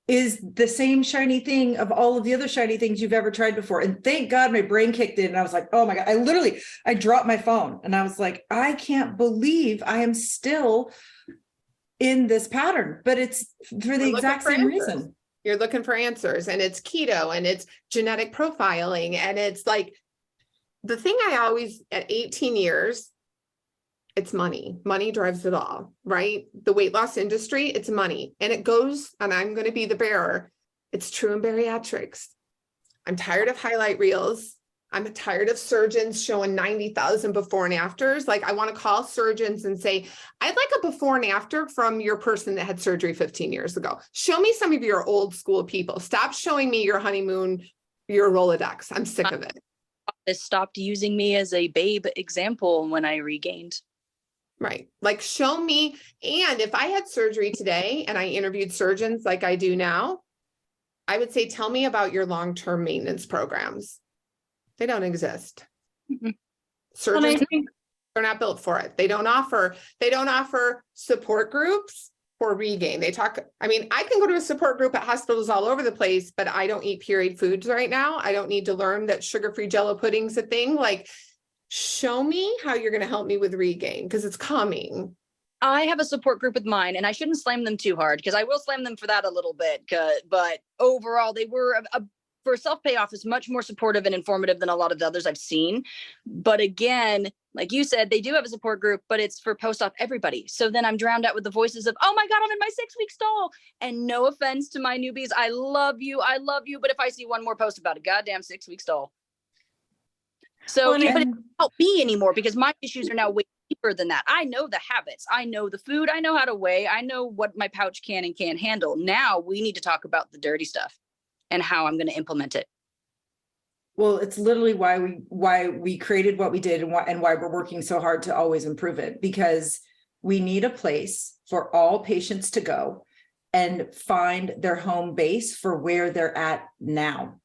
is the same shiny thing of all of the other shiny things you've ever tried before. And thank God my brain kicked in and I was like, oh my God, I dropped my phone and I was like, I can't believe I am still in this pattern, but it's for the exact same reason. You're looking for answers, and it's keto and it's genetic profiling. And it's like the thing I always, at 18 years, it's money. Money drives it all, right? The weight loss industry, it's money. And it goes, and I'm going to be the bearer. It's true in bariatrics. I'm tired of highlight reels. I'm tired of surgeons showing 90,000 before and afters. Like, I want to call surgeons and say, I'd like a before and after from your person that had surgery 15 years ago. Show me some of your old school people. Stop showing me your honeymoon, your Rolodex. I'm sick of it. They stopped using me as a babe example when I regained. Right. Like, show me. And if I had surgery today and I interviewed surgeons like I do now, I would say, tell me about your long-term maintenance programs. They don't exist. Mm-hmm. Surgeons, they're not built for it. They don't offer support groups for regain. I can go to a support group at hospitals all over the place, but I don't eat pureed foods right now. I don't need to learn that sugar-free Jell-O pudding's a thing. Like, show me how you're going to help me with regain, because it's coming. I have a support group with mine, and I shouldn't slam them too hard because I will slam them for that a little bit. But overall, they were for self payoff is much more supportive and informative than a lot of the others I've seen. But again, like you said, they do have a support group, but it's for post-op everybody. So then I'm drowned out with the voices of, oh my God, I'm in my 6-week stall. And no offense to my newbies. I love you. But if I see one more post about a goddamn 6-week stall. So Well, but it doesn't help me anymore because my issues are now way deeper than that. I know the habits. I know the food. I know how to weigh. I know what my pouch can and can't handle. Now we need to talk about the dirty stuff and how I'm going to implement it. Well, it's literally why we created what we did and why we're working so hard to always improve it, because we need a place for all patients to go and find their home base for where they're at now.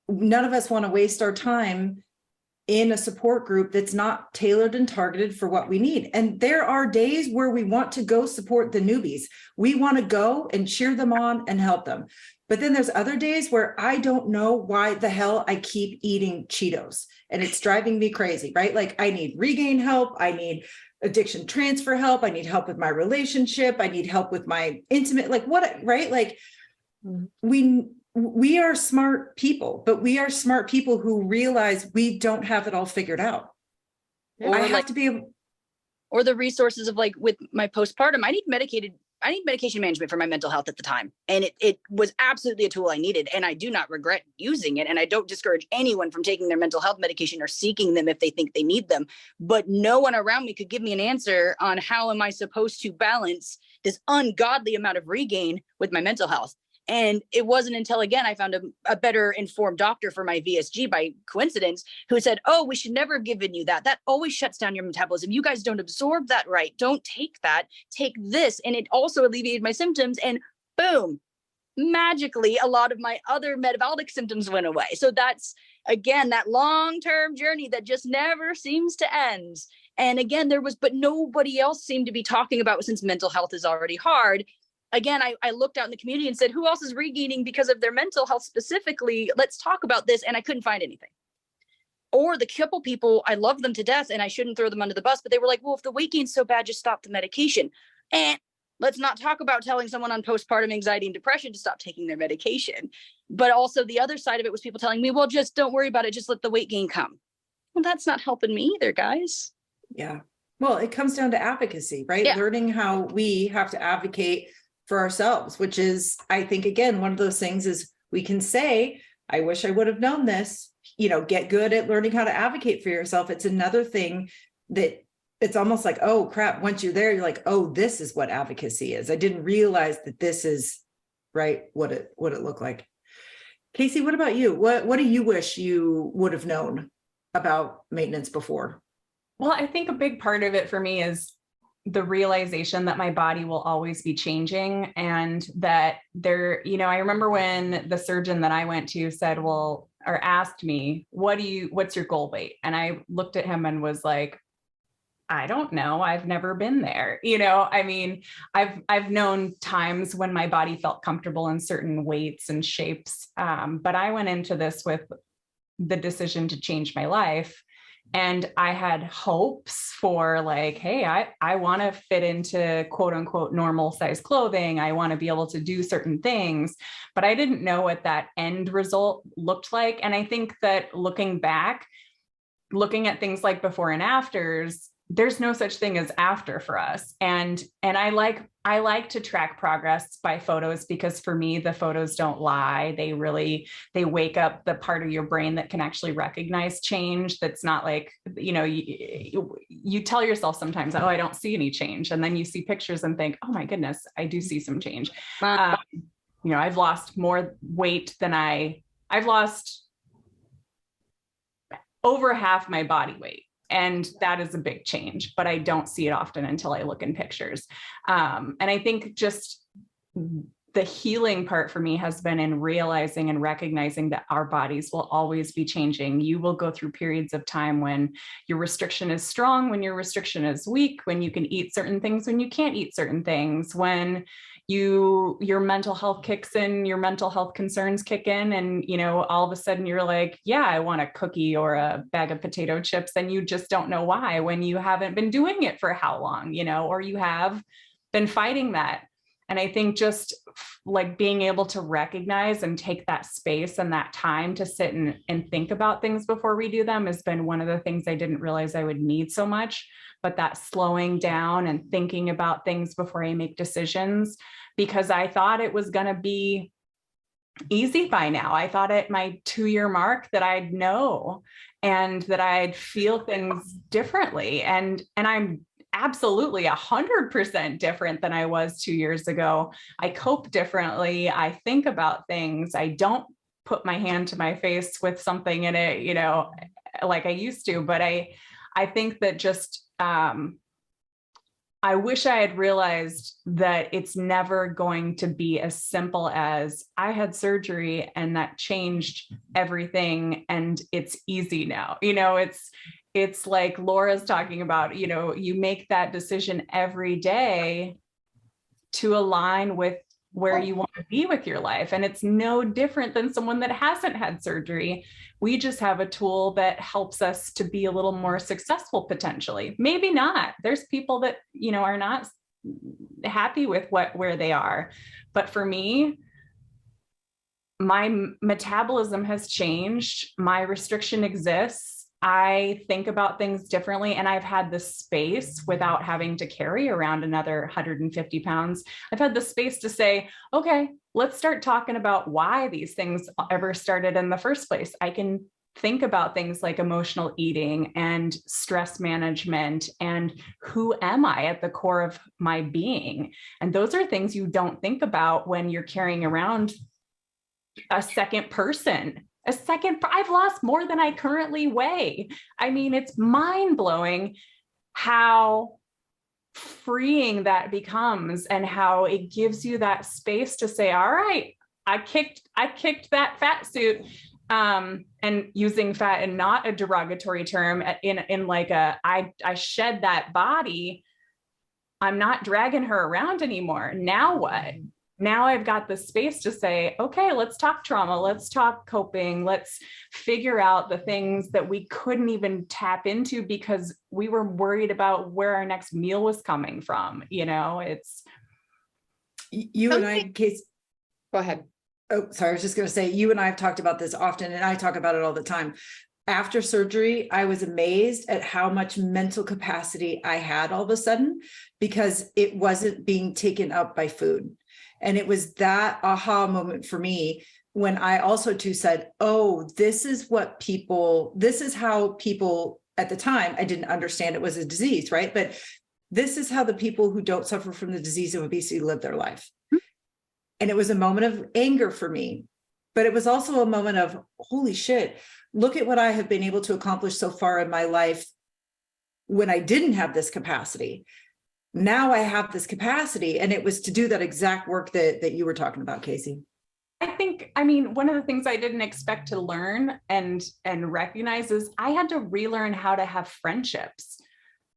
None of us want to waste our time in a support group that's not tailored and targeted for what we need. And there are days where we want to go support the newbies. We want to go and cheer them on and help them. But then there's other days where I don't know why the hell I keep eating Cheetos and it's driving me crazy, right? Like I need regain help. I need addiction transfer help. I need help with my relationship. I need help with my intimate, like what, right? Like we are smart people, but we are smart people who realize we don't have it all figured out. Or I have to be able, or the resources of like with my postpartum, I need medication management for my mental health at the time. And it was absolutely a tool I needed. And I do not regret using it. And I don't discourage anyone from taking their mental health medication or seeking them if they think they need them. But no one around me could give me an answer on how am I supposed to balance this ungodly amount of regain with my mental health. And it wasn't until, again, I found a better informed doctor for my VSG by coincidence who said, oh, we should never have given you that. That always shuts down your metabolism. You guys don't absorb that right. Don't take that. Take this. And it also alleviated my symptoms. And boom, magically, a lot of my other metabolic symptoms went away. So that's, again, that long-term journey that just never seems to end. And again, but nobody else seemed to be talking about, since mental health is already hard. Again, I looked out in the community and said, who else is regaining because of their mental health specifically? Let's talk about this. And I couldn't find anything. Or the couple people, I love them to death and I shouldn't throw them under the bus, but they were like, well, if the weight gain's so bad, just stop the medication. And let's not talk about telling someone on postpartum anxiety and depression to stop taking their medication. But also the other side of it was people telling me, well, just don't worry about it. Just let the weight gain come. Well, that's not helping me either, guys. yeah. Well, it comes down to advocacy, right? Yeah. Learning how we have to advocate for ourselves, which is, I think, again, one of those things is we can say, I wish I would have known this, get good at learning how to advocate for yourself. It's another thing that it's almost like, oh crap, once you're there, you're like, oh, this is what advocacy is. I didn't realize that this is right, what it looked like. Casey, what about you? What do you wish you would have known about maintenance before? Well, I think a big part of it for me is the realization that my body will always be changing, and that I remember when the surgeon that I went to said, well, or asked me, what's your goal weight? And I looked at him and was like, I don't know. I've never been there. I mean, I've known times when my body felt comfortable in certain weights and shapes. But I went into this with the decision to change my life. And I had hopes for like, hey, I want to fit into quote unquote normal size clothing. I want to be able to do certain things, but I didn't know what that end result looked like. And I think that looking back, looking at things like before and afters, there's no such thing as after for us. And I like to track progress by photos, because for me, the photos don't lie. They wake up the part of your brain that can actually recognize change. That's not like, you tell yourself sometimes, oh, I don't see any change. And then you see pictures and think, oh my goodness, I do see some change. I've lost more weight than I've lost over half my body weight. And that is a big change, but I don't see it often until I look in pictures. And I think just the healing part for me has been in realizing and recognizing that our bodies will always be changing. You will go through periods of time when your restriction is strong, when your restriction is weak, when you can eat certain things, when you can't eat certain things, when your mental health kicks in, your mental health concerns kick in, and all of a sudden you're like, yeah, I want a cookie or a bag of potato chips, and you just don't know why, when you haven't been doing it for how long, or you have been fighting that. And I think just like being able to recognize and take that space and that time to sit and think about things before we do them has been one of the things I didn't realize I would need so much. But that slowing down and thinking about things before I make decisions, because I thought it was going to be easy by now. I thought at my 2-year mark that I'd know and that I'd feel things differently. And I'm absolutely 100% different than I was 2 years ago. I cope differently. I think about things. I don't put my hand to my face with something in it, you know, like I used to. But I think that just, I wish I had realized that it's never going to be as simple as I had surgery and that changed everything and it's easy now. You know, it's like Laura's talking about, you know, you make that decision every day to align with where you want to be with your life. And it's no different than someone that hasn't had surgery. We just have a tool that helps us to be a little more successful potentially. Maybe not. There's people that, you know, are not happy with where they are. But for me, my metabolism has changed. My restriction exists. I think about things differently, and I've had the space without having to carry around another 150 pounds. I've had the space to say, okay, let's start talking about why these things ever started in the first place. I can think about things like emotional eating and stress management and who am I at the core of my being? And those are things you don't think about when you're carrying around a second person. I've lost more than I currently weigh. I mean, it's mind blowing how freeing that becomes and how it gives you that space to say, all right, I kicked that fat suit. And using fat and not a derogatory term in like I shed that body. I'm not dragging her around anymore. Now what? Now I've got the space to say, okay, let's talk trauma. Let's talk coping. Let's figure out the things that we couldn't even tap into because we were worried about where our next meal was coming from. You know, it's. You and I, Case. Go ahead. Oh, sorry. I was just going to say, you and I have talked about this often, and I talk about it all the time. After surgery, I was amazed at how much mental capacity I had all of a sudden because it wasn't being taken up by food. And it was that aha moment for me when I also too said, oh, this is how people at the time, I didn't understand it was a disease, right? But this is how the people who don't suffer from the disease of obesity live their life. And it was a moment of anger for me, but it was also a moment of, holy shit, look at what I have been able to accomplish so far in my life when I didn't have this capacity. Now I have this capacity, and it was to do that exact work that you were talking about, Casey. I mean, one of the things I didn't expect to learn and recognize is I had to relearn how to have friendships.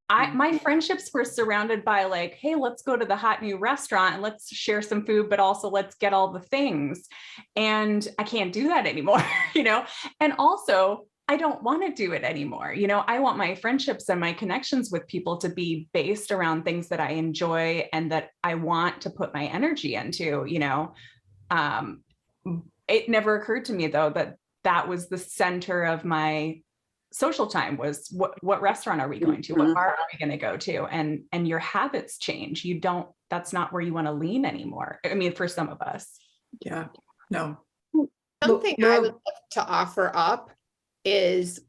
My friendships were surrounded by like, hey, let's go to the hot new restaurant and let's share some food, but also let's get all the things. And I can't do that anymore, you know? And also, I don't want to do it anymore. You know, I want my friendships and my connections with people to be based around things that I enjoy and that I want to put my energy into, you know. It never occurred to me though, that was the center of my social time was what restaurant are we going to? What bar are we going to go to? And your habits change. That's not where you want to lean anymore. I mean, for some of us. Yeah, no. Something I would love to offer up is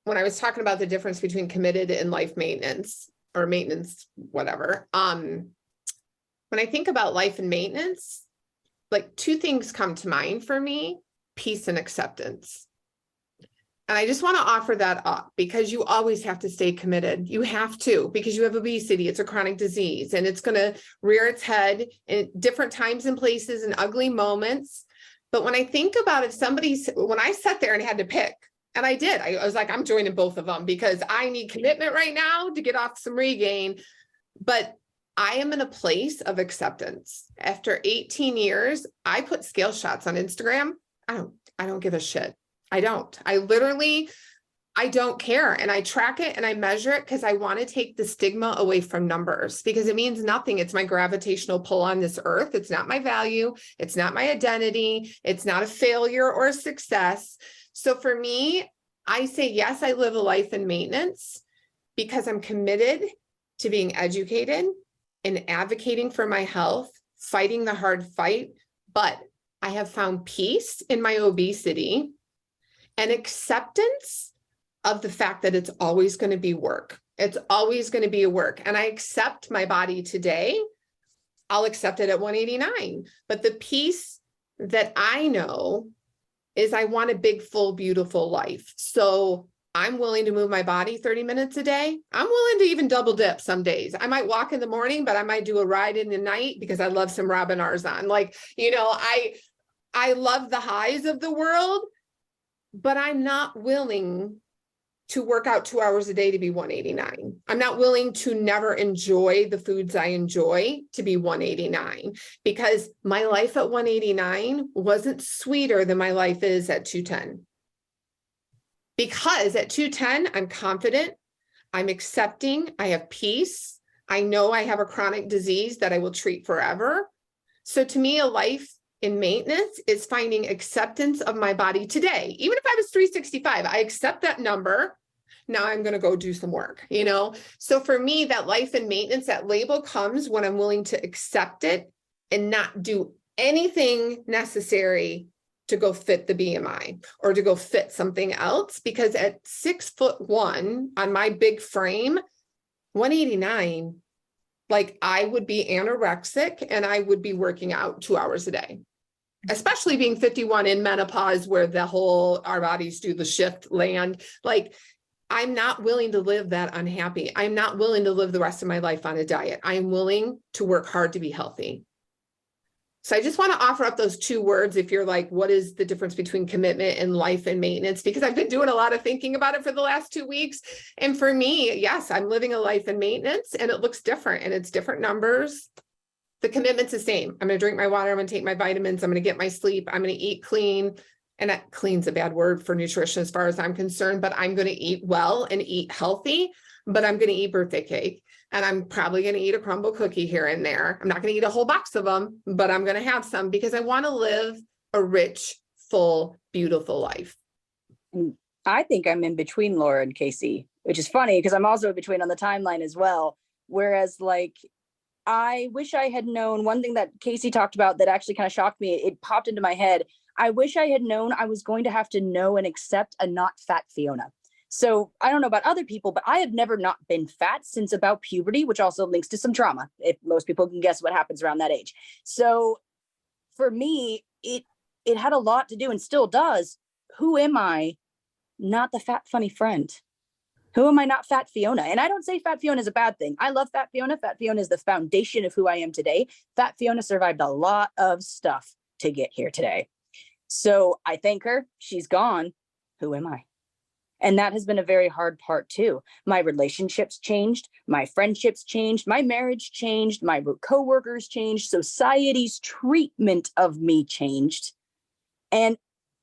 when I was talking about the difference between committed and life maintenance or maintenance, whatever. When I think about life and maintenance, like 2 things come to mind for me, peace and acceptance. And I just want to offer that up because you always have to stay committed. You have to, because you have obesity. It's a chronic disease and it's going to rear its head in different times and places and ugly moments. But when I think about it, when I sat there and had to pick, and I did, I was like, I'm joining both of them because I need commitment right now to get off some regain. But I am in a place of acceptance. After 18 years, I put scale shots on Instagram. I don't give a shit. I don't. I literally, I don't care. And I track it and I measure it because I want to take the stigma away from numbers because it means nothing. It's my gravitational pull on this earth. It's not my value. It's not my identity. It's not a failure or a success. So for me, I say, yes, I live a life in maintenance because I'm committed to being educated and advocating for my health, fighting the hard fight. But I have found peace in my obesity and acceptance of the fact that it's always going to be work. It's always going to be a work. And I accept my body today. I'll accept it at 189. But the piece that I know is I want a big, full, beautiful life. So I'm willing to move my body 30 minutes a day. I'm willing to even double dip some days. I might walk in the morning, but I might do a ride in the night because I love some Robin Arzon. Like, you know, I love the highs of the world, but I'm not willing to work out 2 hours a day to be 189. I'm not willing to never enjoy the foods I enjoy to be 189 because my life at 189 wasn't sweeter than my life is at 210. Because at 210, I'm confident, I'm accepting, I have peace. I know I have a chronic disease that I will treat forever. So to me, a life in maintenance is finding acceptance of my body today. Even if I was 365, I accept that number. Now I'm going to go do some work, you know? So for me, that life in maintenance, that label comes when I'm willing to accept it and not do anything necessary to go fit the BMI or to go fit something else. Because at 6'1" on my big frame, 189, like I would be anorexic and I would be working out 2 hours a day, especially being 51 in menopause where our bodies do the shift land. Like I'm not willing to live that unhappy. I'm not willing to live the rest of my life on a diet. I'm willing to work hard to be healthy. So I just want to offer up those two words if you're like, what is the difference between commitment and life and maintenance? Because I've been doing a lot of thinking about it for the last 2 weeks. And for me, yes, I'm living a life in maintenance and it looks different and it's different numbers. The commitment's the same. I'm going to drink my water. I'm going to take my vitamins. I'm going to get my sleep. I'm going to eat clean. And that clean's a bad word for nutrition as far as I'm concerned, but I'm going to eat well and eat healthy, but I'm going to eat birthday cake. And I'm probably going to eat a crumble cookie here and there. I'm not going to eat a whole box of them, but I'm going to have some because I want to live a rich, full, beautiful life. I think I'm in between Laura and Casey, which is funny because I'm also in between on the timeline as well. Whereas like, I wish I had known one thing that Casey talked about that actually kind of shocked me. It popped into my head. I wish I had known I was going to have to know and accept a not fat Fiona. So I don't know about other people, but I have never not been fat since about puberty, which also links to some trauma, if most people can guess what happens around that age. So for me, it had a lot to do and still does. Who am I? Not the fat, funny friend. Who am I not fat Fiona? And I don't say fat Fiona is a bad thing. I love fat Fiona. Fat Fiona is the foundation of who I am today. Fat Fiona survived a lot of stuff to get here today. So I thank her. She's gone. Who am I? And that has been a very hard part too. My relationships changed, my friendships changed, my marriage changed, my coworkers changed, society's treatment of me changed, and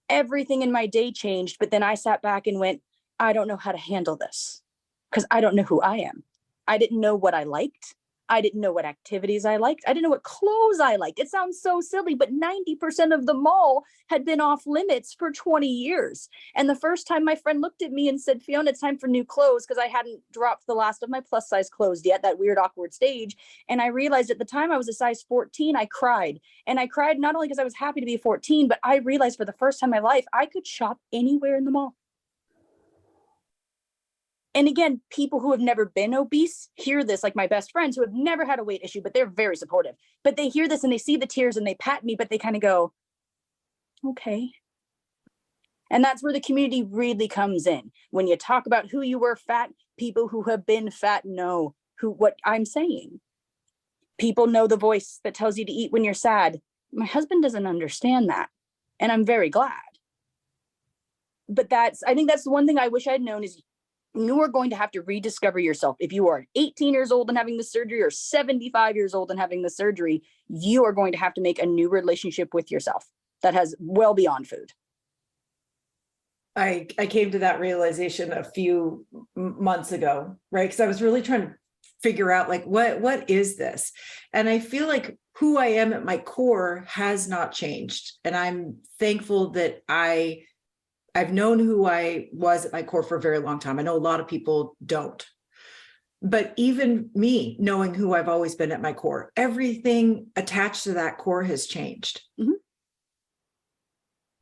everything in my day changed. But then I sat back and went, I don't know how to handle this because I don't know who I am. I didn't know what I liked. I didn't know what activities I liked. I didn't know what clothes I liked. It sounds so silly, but 90% of the mall had been off limits for 20 years. And the first time my friend looked at me and said, Fiona, it's time for new clothes, because I hadn't dropped the last of my plus size clothes yet, that weird, awkward stage. And I realized at the time I was a size 14, I cried. And I cried not only because I was happy to be 14, but I realized for the first time in my life, I could shop anywhere in the mall. And again, people who have never been obese hear this, like my best friends who have never had a weight issue, but they're very supportive. But they hear this and they see the tears and they pat me, but they kind of go, okay. And that's where the community really comes in. When you talk about who you were fat, people who have been fat know what I'm saying. People know the voice that tells you to eat when you're sad. My husband doesn't understand that. And I'm very glad. But I think that's the one thing I wish I'd known is you are going to have to rediscover yourself. If you are 18 years old and having the surgery or 75 years old and having the surgery, you are going to have to make a new relationship with yourself that has well beyond food. I came to that realization a few months ago, right? Because I was really trying to figure out like, what is this? And I feel like who I am at my core has not changed. And I'm thankful that I've known who I was at my core for a very long time. I know a lot of people don't. But even me knowing who I've always been at my core, everything attached to that core has changed. Mhm.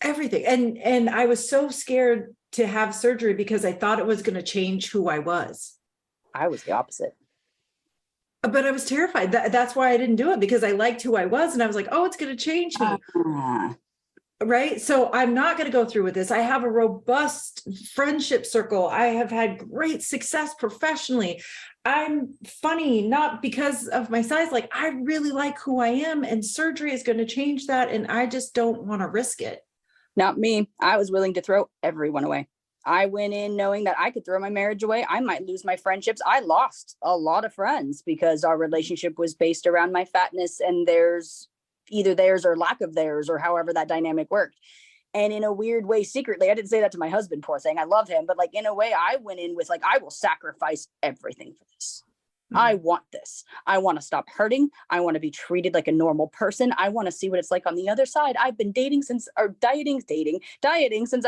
Everything. And I was so scared to have surgery because I thought it was going to change who I was. I was the opposite. But I was terrified. That's why I didn't do it, because I liked who I was. And I was like, oh, it's going to change me. Right. So I'm not going to go through with this. I have a robust friendship circle. I have had great success professionally. I'm funny, not because of my size. Like, I really like who I am, and surgery is going to change that. And I just don't want to risk it. Not me. I was willing to throw everyone away. I went in knowing that I could throw my marriage away. I might lose my friendships. I lost a lot of friends because our relationship was based around my fatness, and either theirs or lack of theirs, or however that dynamic worked. And in a weird way, secretly, I didn't say that to my husband, poor thing. I love him. But like, in a way, I went in with like, I will sacrifice everything for this. I want this. I want to stop hurting. I want to be treated like a normal person. I want to see what it's like on the other side. I've been dieting since I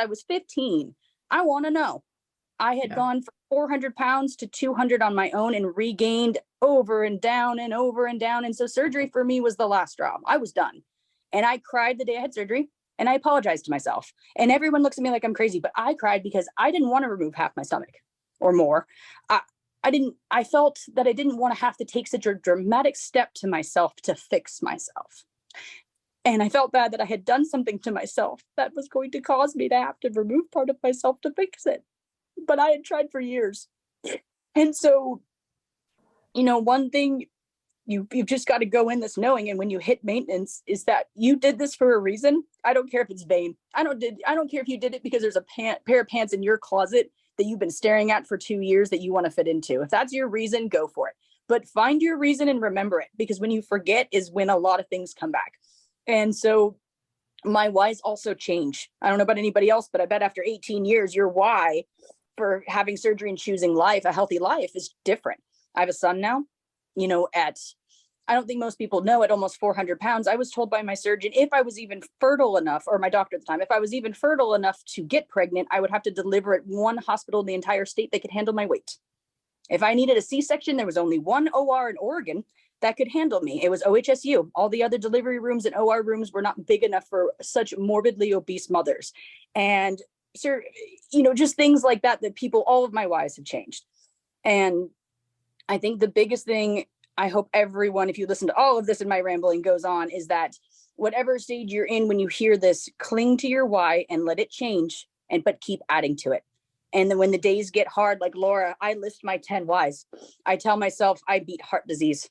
was 15. I want to know. I had gone from 400 pounds to 200 on my own and regained over and down and over and down. And so surgery for me was the last straw. I was done. And I cried the day I had surgery, and I apologized to myself. And everyone looks at me like I'm crazy, but I cried because I didn't want to remove half my stomach or more. I felt that I didn't want to have to take such a dramatic step to myself to fix myself. And I felt bad that I had done something to myself that was going to cause me to have to remove part of myself to fix it. But I had tried for years. And so, one thing you've just got to go in this knowing, and when you hit maintenance, is that you did this for a reason. I don't care if it's vain. I don't care if you did it because there's a pair of pants in your closet that you've been staring at for 2 years that you want to fit into. If that's your reason, go for it. But find your reason and remember it, because when you forget is when a lot of things come back. And so my whys also change. I don't know about anybody else, but I bet after 18 years, your why for having surgery and choosing life, a healthy life, is different. I have a son now, I don't think most people know, at almost 400 pounds, I was told by my surgeon, if I was even fertile enough, or my doctor at the time, if I was even fertile enough to get pregnant, I would have to deliver at one hospital in the entire state that could handle my weight. If I needed a C-section, there was only one OR in Oregon that could handle me. It was OHSU. All the other delivery rooms and OR rooms were not big enough for such morbidly obese mothers. And just things like that all of my whys have changed. And I think the biggest thing, I hope everyone, if you listen to all of this and my rambling goes on, is that whatever stage you're in, when you hear this, cling to your why and let it change, but keep adding to it. And then when the days get hard, like Laura, I list my 10 whys. I tell myself I beat heart disease.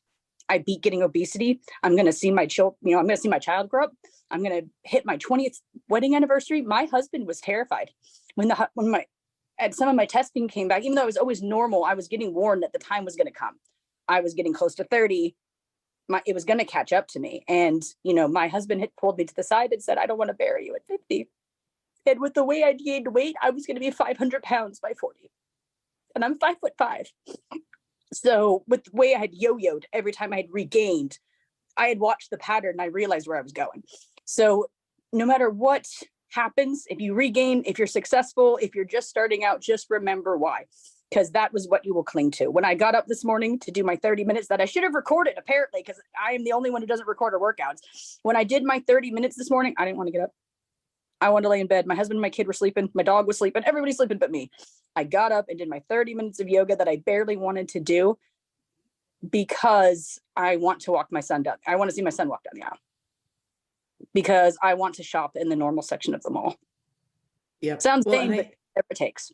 I beat getting obesity. I'm going to see my child, I'm going to see my child grow up. I'm going to hit my 20th wedding anniversary. My husband was terrified when some of my testing came back. Even though it was always normal, I was getting warned that the time was going to come. I was getting close to 30. It was going to catch up to me. And, my husband had pulled me to the side and said, I don't want to bury you at 50. And with the way I gained weight, I was going to be 500 pounds by 40. And I'm 5'5". So with the way I had yo-yoed every time I had regained, I had watched the pattern and I realized where I was going. So no matter what happens, if you regain, if you're successful, if you're just starting out, just remember why. Because that was what you will cling to. When I got up this morning to do my 30 minutes that I should have recorded, apparently, because I am the only one who doesn't record her workouts. When I did my 30 minutes this morning, I didn't want to get up. I wanted to lay in bed. My husband and my kid were sleeping. My dog was sleeping. Everybody's sleeping but me. I got up and did my 30 minutes of yoga that I barely wanted to do because I want to walk my son down. I want to see my son walk down the aisle. Because I want to shop in the normal section of the mall. Yeah. Sounds vain, but whatever it takes.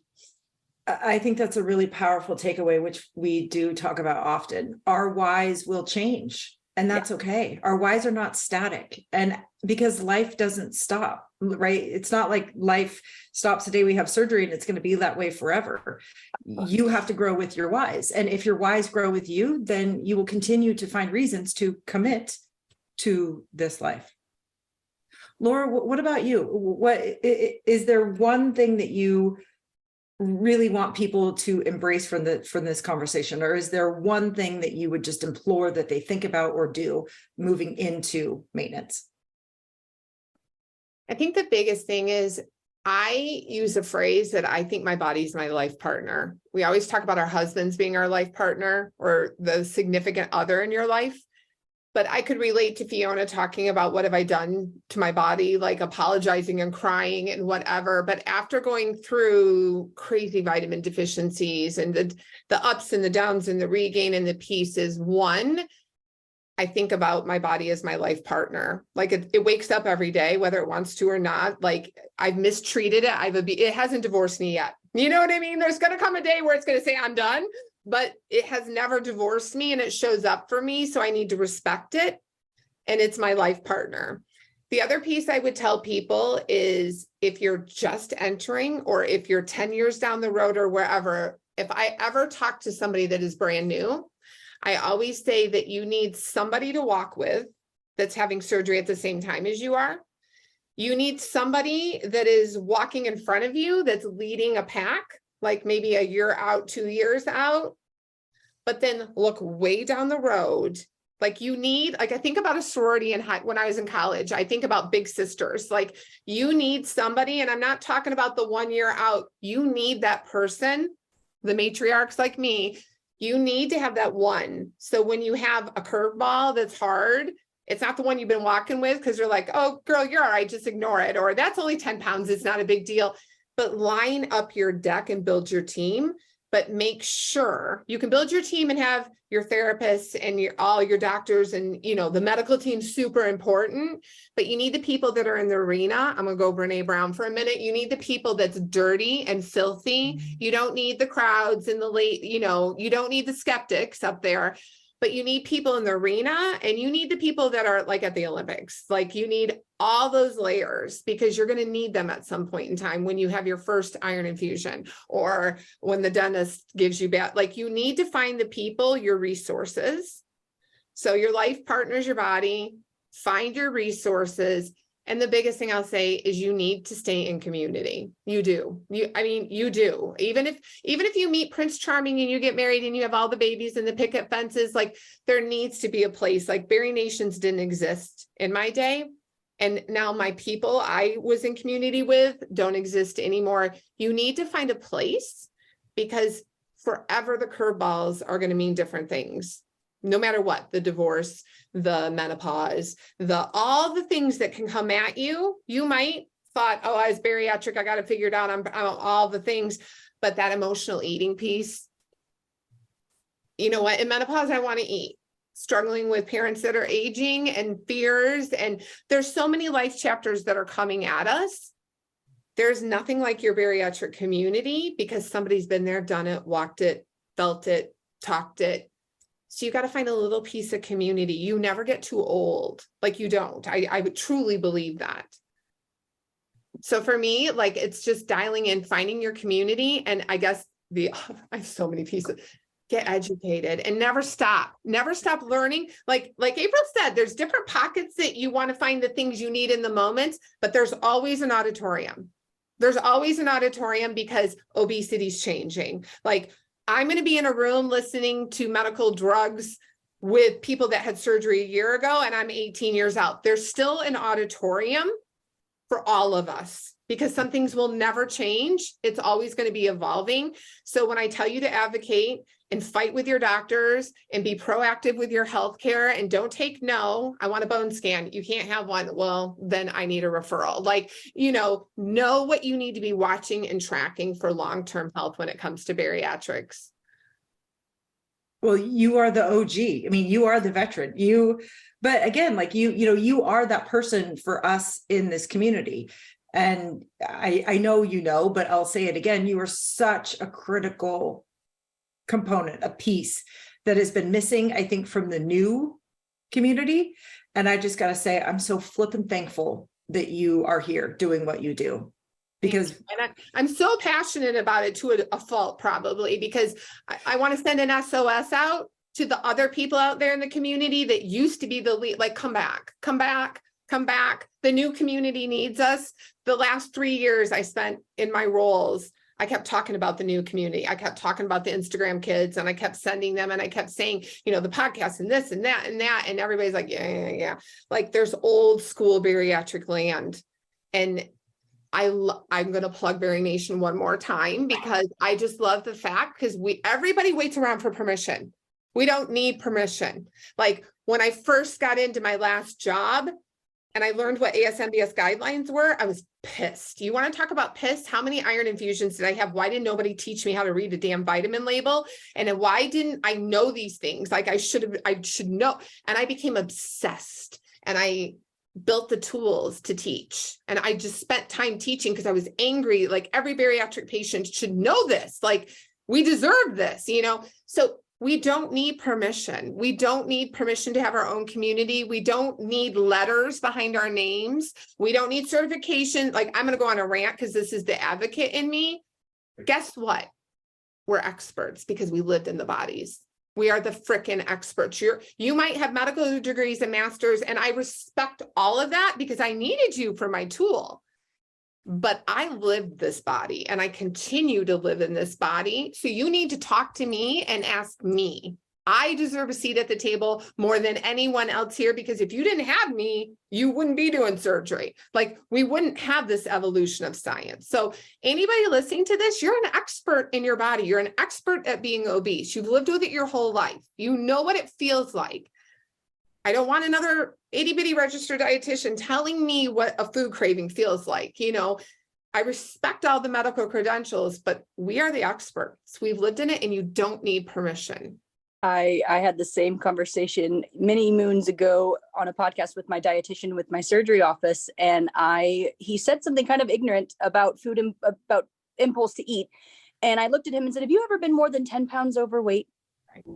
I think that's a really powerful takeaway, which we do talk about often. Our whys will change, and that's okay. Our whys are not static, and because life doesn't stop, right? It's not like life stops the day we have surgery and it's going to be that way forever. You have to grow with your whys. And if your whys grow with you, then you will continue to find reasons to commit to this life. Laura, what about you? Is there one thing that you really want people to embrace from this conversation, or is there one thing that you would just implore that they think about or do moving into maintenance? I think the biggest thing is I use a phrase that I think my body's my life partner. We always talk about our husbands being our life partner or the significant other in your life. But I could relate to Fiona talking about what have I done to my body, like apologizing and crying and whatever. But after going through crazy vitamin deficiencies and the ups and the downs and the regain and the pieces, one, I think about my body as my life partner. Like it wakes up every day, whether it wants to or not. Like I've mistreated it. It hasn't divorced me yet. You know what I mean? There's going to come a day where it's going to say I'm done, but it has never divorced me and it shows up for me. So I need to respect it. And it's my life partner. The other piece I would tell people is if you're just entering or if you're 10 years down the road or wherever, if I ever talk to somebody that is brand new, I always say that you need somebody to walk with that's having surgery at the same time as you are. You need somebody that is walking in front of you that's leading a pack, like maybe a year out, 2 years out, but then look way down the road. Like you need, like I think about a sorority when I was in college, I think about big sisters. Like you need somebody, and I'm not talking about the 1 year out. You need that person, the matriarchs like me. You need to have that one. So when you have a curveball that's hard, it's not the one you've been walking with because you're like, oh, girl, you're all right. Just ignore it. Or that's only 10 pounds. It's not a big deal. But line up your deck and build your team. But make sure you can build your team and have your therapists and all your doctors and, the medical team's super important, but you need the people that are in the arena. I'm going to go Brene Brown for a minute. You need the people that's dirty and filthy. You don't need the crowds and you don't need the skeptics up there, but you need people in the arena and you need the people that are like at the Olympics. Like you need all those layers because you're going to need them at some point in time when you have your first iron infusion or when the dentist gives you like you need to find the people, your resources. So your life partner's your body, find your resources. And the biggest thing I'll say is you need to stay in community. You do. You do. Even if you meet Prince Charming and you get married and you have all the babies and the picket fences, like there needs to be a place. Like BariNations didn't exist in my day. And now my people I was in community with don't exist anymore. You need to find a place because forever the curveballs are going to mean different things. No matter what, the divorce, the menopause, all the things that can come at you, you might thought, oh, I was bariatric, I got to figure it out. I'm all the things, but that emotional eating piece, you know what? In menopause, I want to eat. Struggling with parents that are aging and fears. And there's so many life chapters that are coming at us. There's nothing like your bariatric community because somebody's been there, done it, walked it, felt it, talked it. So you got to find a little piece of community. You never get too old. Like you don't. I would truly believe that. So for me, like it's just dialing in, finding your community. And I guess I have so many pieces. Get educated and never stop learning. Like April said, there's different pockets that you want to find the things you need in the moment, but there's always an auditorium. There's always an auditorium because obesity's changing. Like I'm going to be in a room listening to medical drugs with people that had surgery a year ago, and I'm 18 years out. There's still an auditorium for all of us because some things will never change. It's always going to be evolving. So when I tell you to advocate and fight with your doctors and be proactive with your healthcare and don't take no, I want a bone scan. You can't have one. Well, then I need a referral. Like, know what you need to be watching and tracking for long-term health when it comes to bariatrics. Well, you are the OG. I mean, you are the veteran. But again, like you are that person for us in this community. And I know, but I'll say it again, you are such a critical component, a piece that has been missing, I think, from the new community. And I just got to say, I'm so flippin' thankful that you are here doing what you do. Because I'm so passionate about it to a fault, probably, because I want to send an SOS out to the other people out there in the community that used to be the lead, like come back, come back. The new community needs us. The last 3 years I spent in my roles, I kept talking about the new community. I kept talking about the Instagram kids, and I kept sending them, and I kept saying, you know, the podcast and this and that and that. And everybody's like, yeah. Like there's old school bariatric land. And I'm going to plug BariNation one more time, because I just love the fact, because everybody waits around for permission. We don't need permission. Like when I first got into my last job and I learned what ASMBS guidelines were, I was pissed. You want to talk about pissed? How many iron infusions did I have? Why didn't nobody teach me how to read a damn vitamin label? And then why didn't I know these things? Like I should know. And I became obsessed, and I built the tools to teach. And I just spent time teaching because I was angry. Like every bariatric patient should know this. Like we deserve this, you know? So we don't need permission. We don't need permission to have our own community. We don't need letters behind our names. We don't need certification. Like I'm going to go on a rant because this is the advocate in me. Guess what? We're experts because we lived in the bodies. We are the frickin' experts. You might have medical degrees and masters, and I respect all of that because I needed you for my tool. But I lived this body, and I continue to live in this body. So you need to talk to me and ask me. I deserve a seat at the table more than anyone else here, because if you didn't have me, you wouldn't be doing surgery. Like we wouldn't have this evolution of science. So anybody listening to this, you're an expert in your body. You're an expert at being obese. You've lived with it your whole life. You know what it feels like. I don't want another itty bitty registered dietitian telling me what a food craving feels like. You know, I respect all the medical credentials, but we are the experts. We've lived in it, and you don't need permission. I had the same conversation many moons ago on a podcast with my dietitian with my surgery office. And he said something kind of ignorant about food and about impulse to eat. And I looked at him and said, have you ever been more than 10 pounds overweight?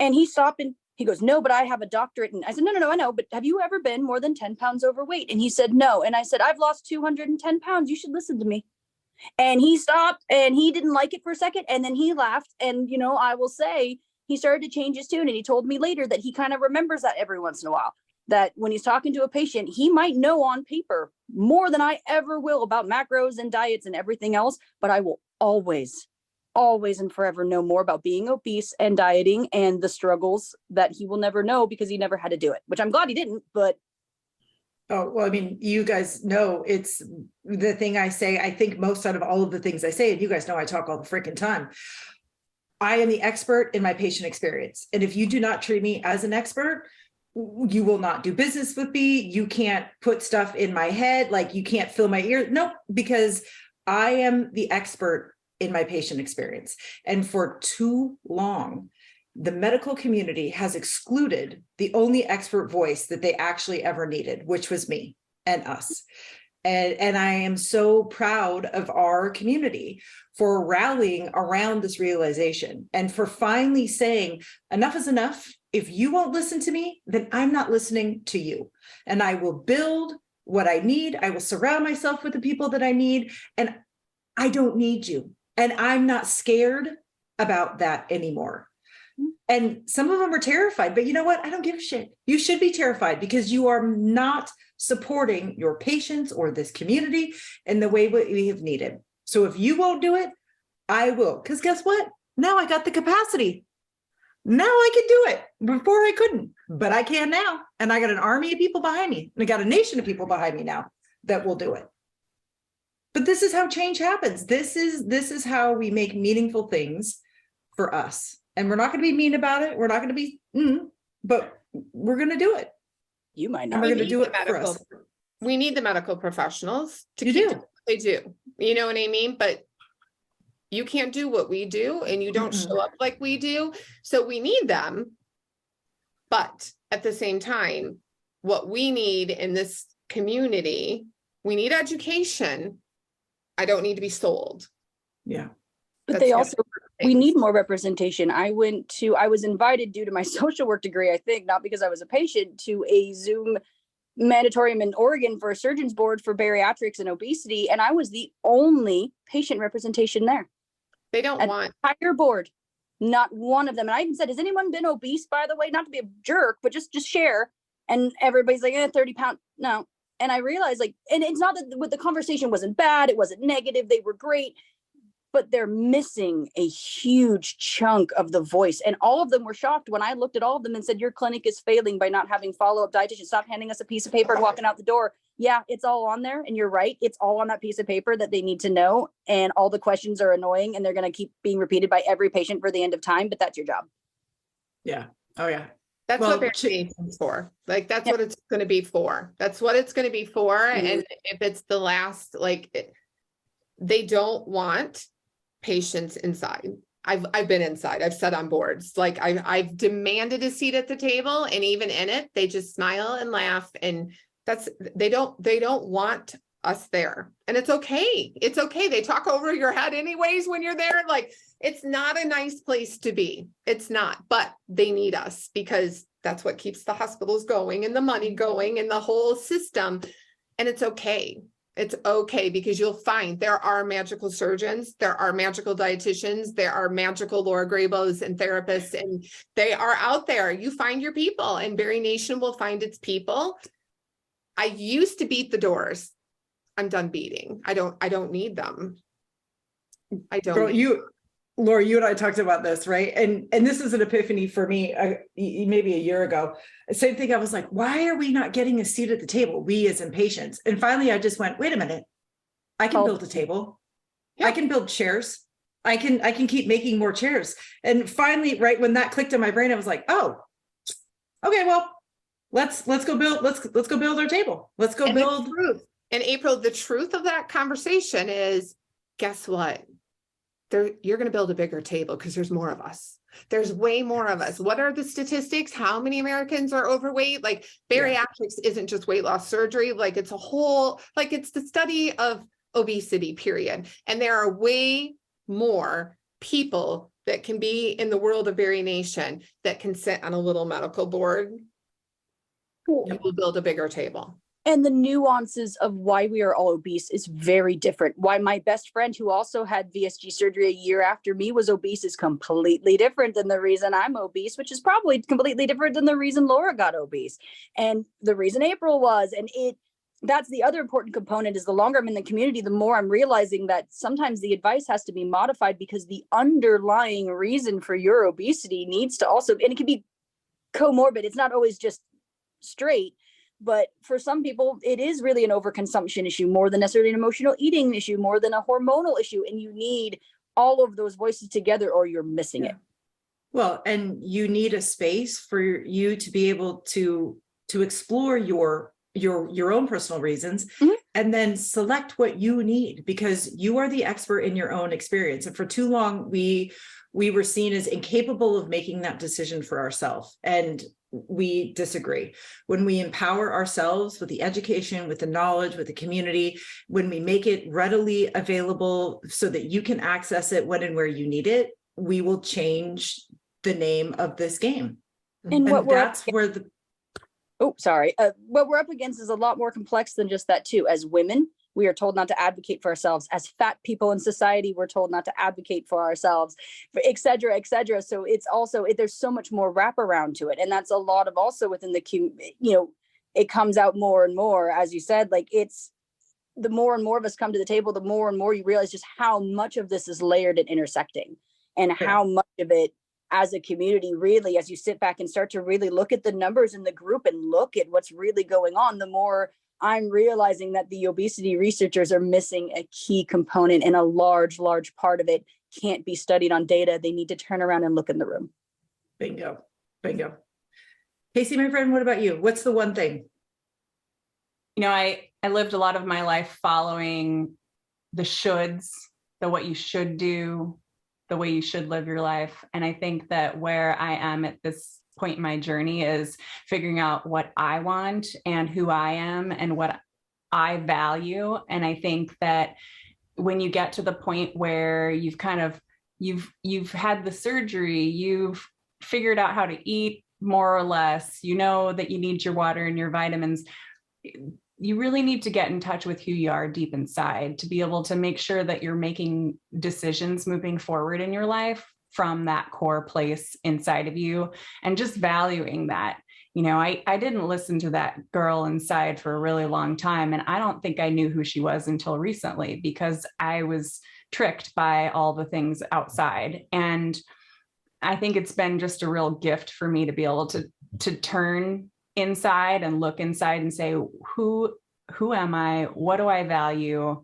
And he stopped and he goes, no, but I have a doctorate. And I said, no, I know. But have you ever been more than 10 pounds overweight? And he said, no. And I said, I've lost 210 pounds. You should listen to me. And he stopped and he didn't like it for a second. And then he laughed. And, you know, I will say, he started to change his tune, and he told me later that he kind of remembers that every once in a while, that when he's talking to a patient, he might know on paper more than I ever will about macros and diets and everything else, but I will always and forever know more about being obese and dieting and the struggles that he will never know because he never had to do it, which I'm glad he didn't, but. Oh, well, I mean, you guys know it's the thing I say, I think most out of all of the things I say, and you guys know I talk all the freaking time. I am the expert in my patient experience. And if you do not treat me as an expert, you will not do business with me. You can't put stuff in my head. Like you can't fill my ear. Nope, because I am the expert in my patient experience. And for too long, the medical community has excluded the only expert voice that they actually ever needed, which was me and us. And I am so proud of our community for rallying around this realization and for finally saying enough is enough. If you won't listen to me, then I'm not listening to you. And I will build what I need. I will surround myself with the people that I need. And I don't need you. And I'm not scared about that anymore. And some of them are terrified, but you know what? I don't give a shit. You should be terrified because you are not supporting your patients or this community in the way we have needed. So if you won't do it, I will. Because guess what? Now I got the capacity. Now I can do it. Before I couldn't, but I can now. And I got an army of people behind me. And I got a nation of people behind me now that will do it. But this is how change happens. This is how we make meaningful things for us. And we're not going to be mean about it. We're not going to be, but we're going to do it. You might And not. we're going to do it for us. We need the medical professionals to You keep do. doing what they do. You know what I mean? But you can't do what we do, and you don't show up like we do. So we need them. But at the same time, what we need in this community, we need education. I don't need to be sold. Yeah. But they also, we need more representation. I was invited due to my social work degree, I think, not because I was a patient, to a Zoom mandatorium in Oregon for a surgeon's board for bariatrics and obesity. And I was the only patient representation there. They don't want entire board, not one of them. And I even said, has anyone been obese, by the way? Not to be a jerk, but just share. And everybody's like, 30 pounds. No. And I realized like, and it's not that the conversation wasn't bad, it wasn't negative, they were great, but they're missing a huge chunk of the voice. And all of them were shocked when I looked at all of them and said, your clinic is failing by not having follow-up dietitian. Stop handing us a piece of paper and walking out the door. Yeah, it's all on there. And you're right. It's all on that piece of paper that they need to know. And all the questions are annoying and they're going to keep being repeated by every patient for the end of time, but that's your job. Yeah. Oh yeah. That's Well, what BariNation's for. Like, that's what it's going to be for. That's what it's going to be for. And if it's the last, like, they don't want patients inside. I've been inside. I've sat on boards. Like, I've demanded a seat at the table, and even in it, they just smile and laugh. And they don't want us there. And it's okay. It's okay. They talk over your head anyways when you're there. Like, it's not a nice place to be. It's not, but they need us because that's what keeps the hospitals going and the money going and the whole system. And it's okay. It's okay, because you'll find there are magical surgeons, there are magical dietitians, there are magical Laura Grabos and therapists, and they are out there. You find your people, and BariNation will find its people. I used to beat the doors. I'm done beating. I don't need them. I don't. Girl, Laura, you and I talked about this, right? And this is an epiphany for me, maybe a year ago. Same thing. I was like, why are we not getting a seat at the table? We as in patients. And finally, I just went, wait a minute. I can build a table. Yeah. I can build chairs. I can keep making more chairs. And finally, right when that clicked in my brain, I was like, oh, okay, well, let's go build our table. Let's go build. And April, the truth of that conversation is, guess what? You're going to build a bigger table because there's more of us. There's way more of us. What are the statistics? How many Americans are overweight? Like, bariatrics isn't just weight loss surgery. Like, it's a whole, like, it's the study of obesity, period. And there are way more people that can be in the world of BariNation that can sit on a little medical board. And we'll build a bigger table. And the nuances of why we are all obese is very different. Why my best friend, who also had VSG surgery a year after me, was obese is completely different than the reason I'm obese, which is probably completely different than the reason Laura got obese. And the reason April was, and that's the other important component, is the longer I'm in the community, the more I'm realizing that sometimes the advice has to be modified because the underlying reason for your obesity needs to also, and it can be comorbid. It's not always just straight. But for some people, it is really an overconsumption issue more than necessarily an emotional eating issue, more than a hormonal issue. And you need all of those voices together or you're missing it. Well, and you need a space for you to be able to explore your own personal reasons, and then select what you need, because you are the expert in your own experience. And for too long, we were seen as incapable of making that decision for ourselves. And we disagree. When we empower ourselves with the education, with the knowledge, with the community, when we make it readily available so that you can access it when and where you need it, we will change the name of this game. And what what we're up against is a lot more complex than just that too. As women, we are told not to advocate for ourselves. As fat people in society, we're told not to advocate for ourselves, et cetera, et cetera. So it's also, there's so much more wraparound to it. And that's a lot of also within the, it comes out more and more, as you said, like it's the more and more of us come to the table, the more and more you realize just how much of this is layered and intersecting, and how much of it as a community, really, as you sit back and start to really look at the numbers in the group and look at what's really going on, the more I'm realizing that the obesity researchers are missing a key component, and a large, large part of it can't be studied on data. They need to turn around and look in the room. Bingo. Bingo. Casey, my friend, what about you? What's the one thing? I lived a lot of my life following the shoulds, the what you should do, the way you should live your life. And I think that where I am at this point in my journey is figuring out what I want and who I am and what I value. And I think that when you get to the point where you've had the surgery, you've figured out how to eat more or less, you know that you need your water and your vitamins, you really need to get in touch with who you are deep inside to be able to make sure that you're making decisions moving forward in your life from that core place inside of you, and just valuing that. I didn't listen to that girl inside for a really long time. And I don't think I knew who she was until recently, because I was tricked by all the things outside. And I think it's been just a real gift for me to be able to turn inside and look inside and say, who am I? What do I value?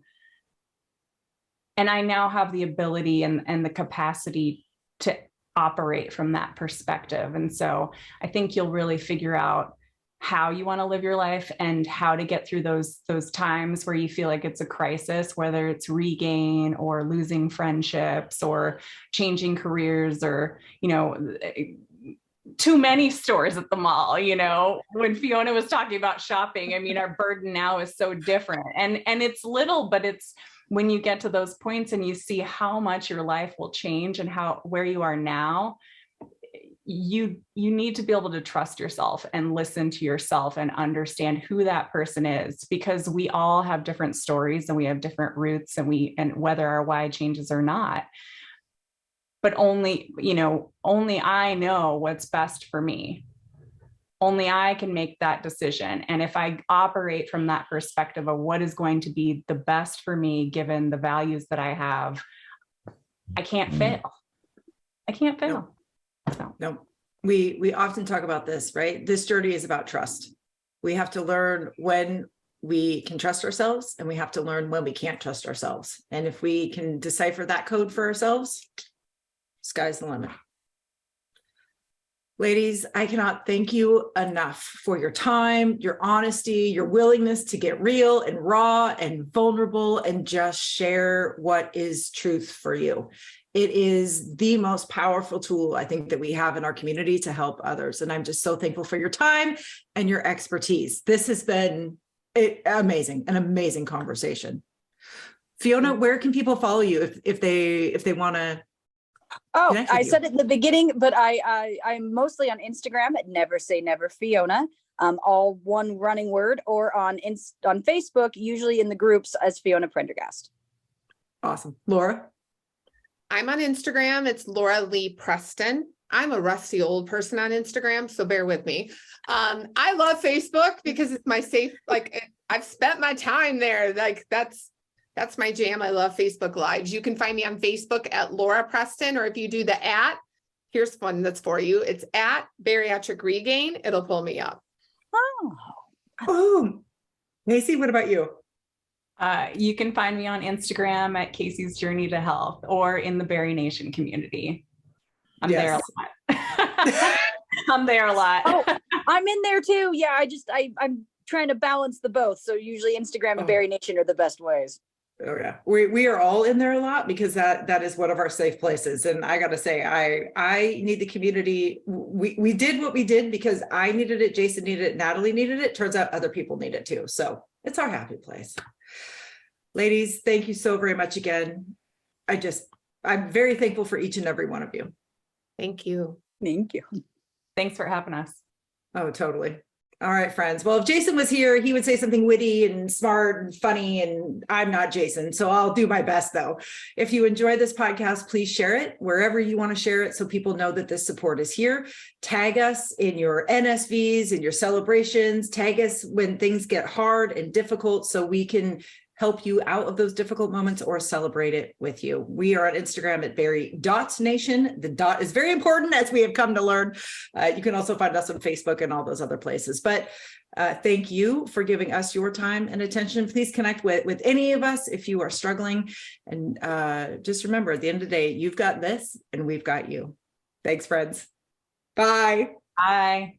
And I now have the ability and the capacity to operate from that perspective. And so I think you'll really figure out how you want to live your life and how to get through those times where you feel like it's a crisis, whether it's regain or losing friendships or changing careers or, too many stores at the mall. When Fiona was talking about shopping, I mean, our burden now is so different, and it's little, but it's when you get to those points and you see how much your life will change and where you are now, you need to be able to trust yourself and listen to yourself and understand who that person is, because we all have different stories and we have different roots, and whether our why changes or not. But only I know what's best for me. Only I can make that decision. And if I operate from that perspective of what is going to be the best for me, given the values that I have, I can't fail. I can't fail. No, we often talk about this, right? This journey is about trust. We have to learn when we can trust ourselves, and we have to learn when we can't trust ourselves. And if we can decipher that code for ourselves, sky's the limit. Ladies, I cannot thank you enough for your time, your honesty, your willingness to get real and raw and vulnerable and just share what is truth for you. It is the most powerful tool, I think, that we have in our community to help others. And I'm just so thankful for your time and your expertise. This has been an amazing conversation. Fiona, where can people follow you if they want to? Oh, I said it in the beginning, but I'm mostly on Instagram at Never Say Never Fiona, all one running word, or on Facebook, usually in the groups as Fiona Prendergast. Awesome. Laura? I'm on Instagram. It's Laura Lee Preston. I'm a rusty old person on Instagram, so bear with me. I love Facebook because it's my safe, I've spent my time there. That's my jam. I love Facebook Lives. You can find me on Facebook at Laura Preston, or if you do the here's one that's for you. It's at Bariatric Regain. It'll pull me up. Oh, Macy, what about you? You can find me on Instagram at Casey's Journey to Health, or in the BariNation community. I'm there a lot. I'm there a lot. Oh, I'm in there too. Yeah, I'm trying to balance the both. So usually Instagram and BariNation are the best ways. Oh yeah, we are all in there a lot because that is one of our safe places. And I got to say, I need the community. We did what we did because I needed it, Jason needed it, Natalie needed it. Turns out other people need it too. So it's our happy place. Ladies, thank you so very much again. I'm very thankful for each and every one of you. Thank you. Thank you. Thanks for having us. Oh, totally. All right, friends. Well, if Jason was here, he would say something witty and smart and funny, and I'm not Jason, so I'll do my best though. If you enjoy this podcast, please share it wherever you want to share it so people know that this support is here. Tag us in your NSVs, in your celebrations. Tag us when things get hard and difficult so we can help you out of those difficult moments or celebrate it with you. We are on Instagram at BariNation. The dot is very important, as we have come to learn. You can also find us on Facebook and all those other places. But thank you for giving us your time and attention. Please connect with any of us if you are struggling. And just remember, at the end of the day, you've got this and we've got you. Thanks, friends. Bye. Bye.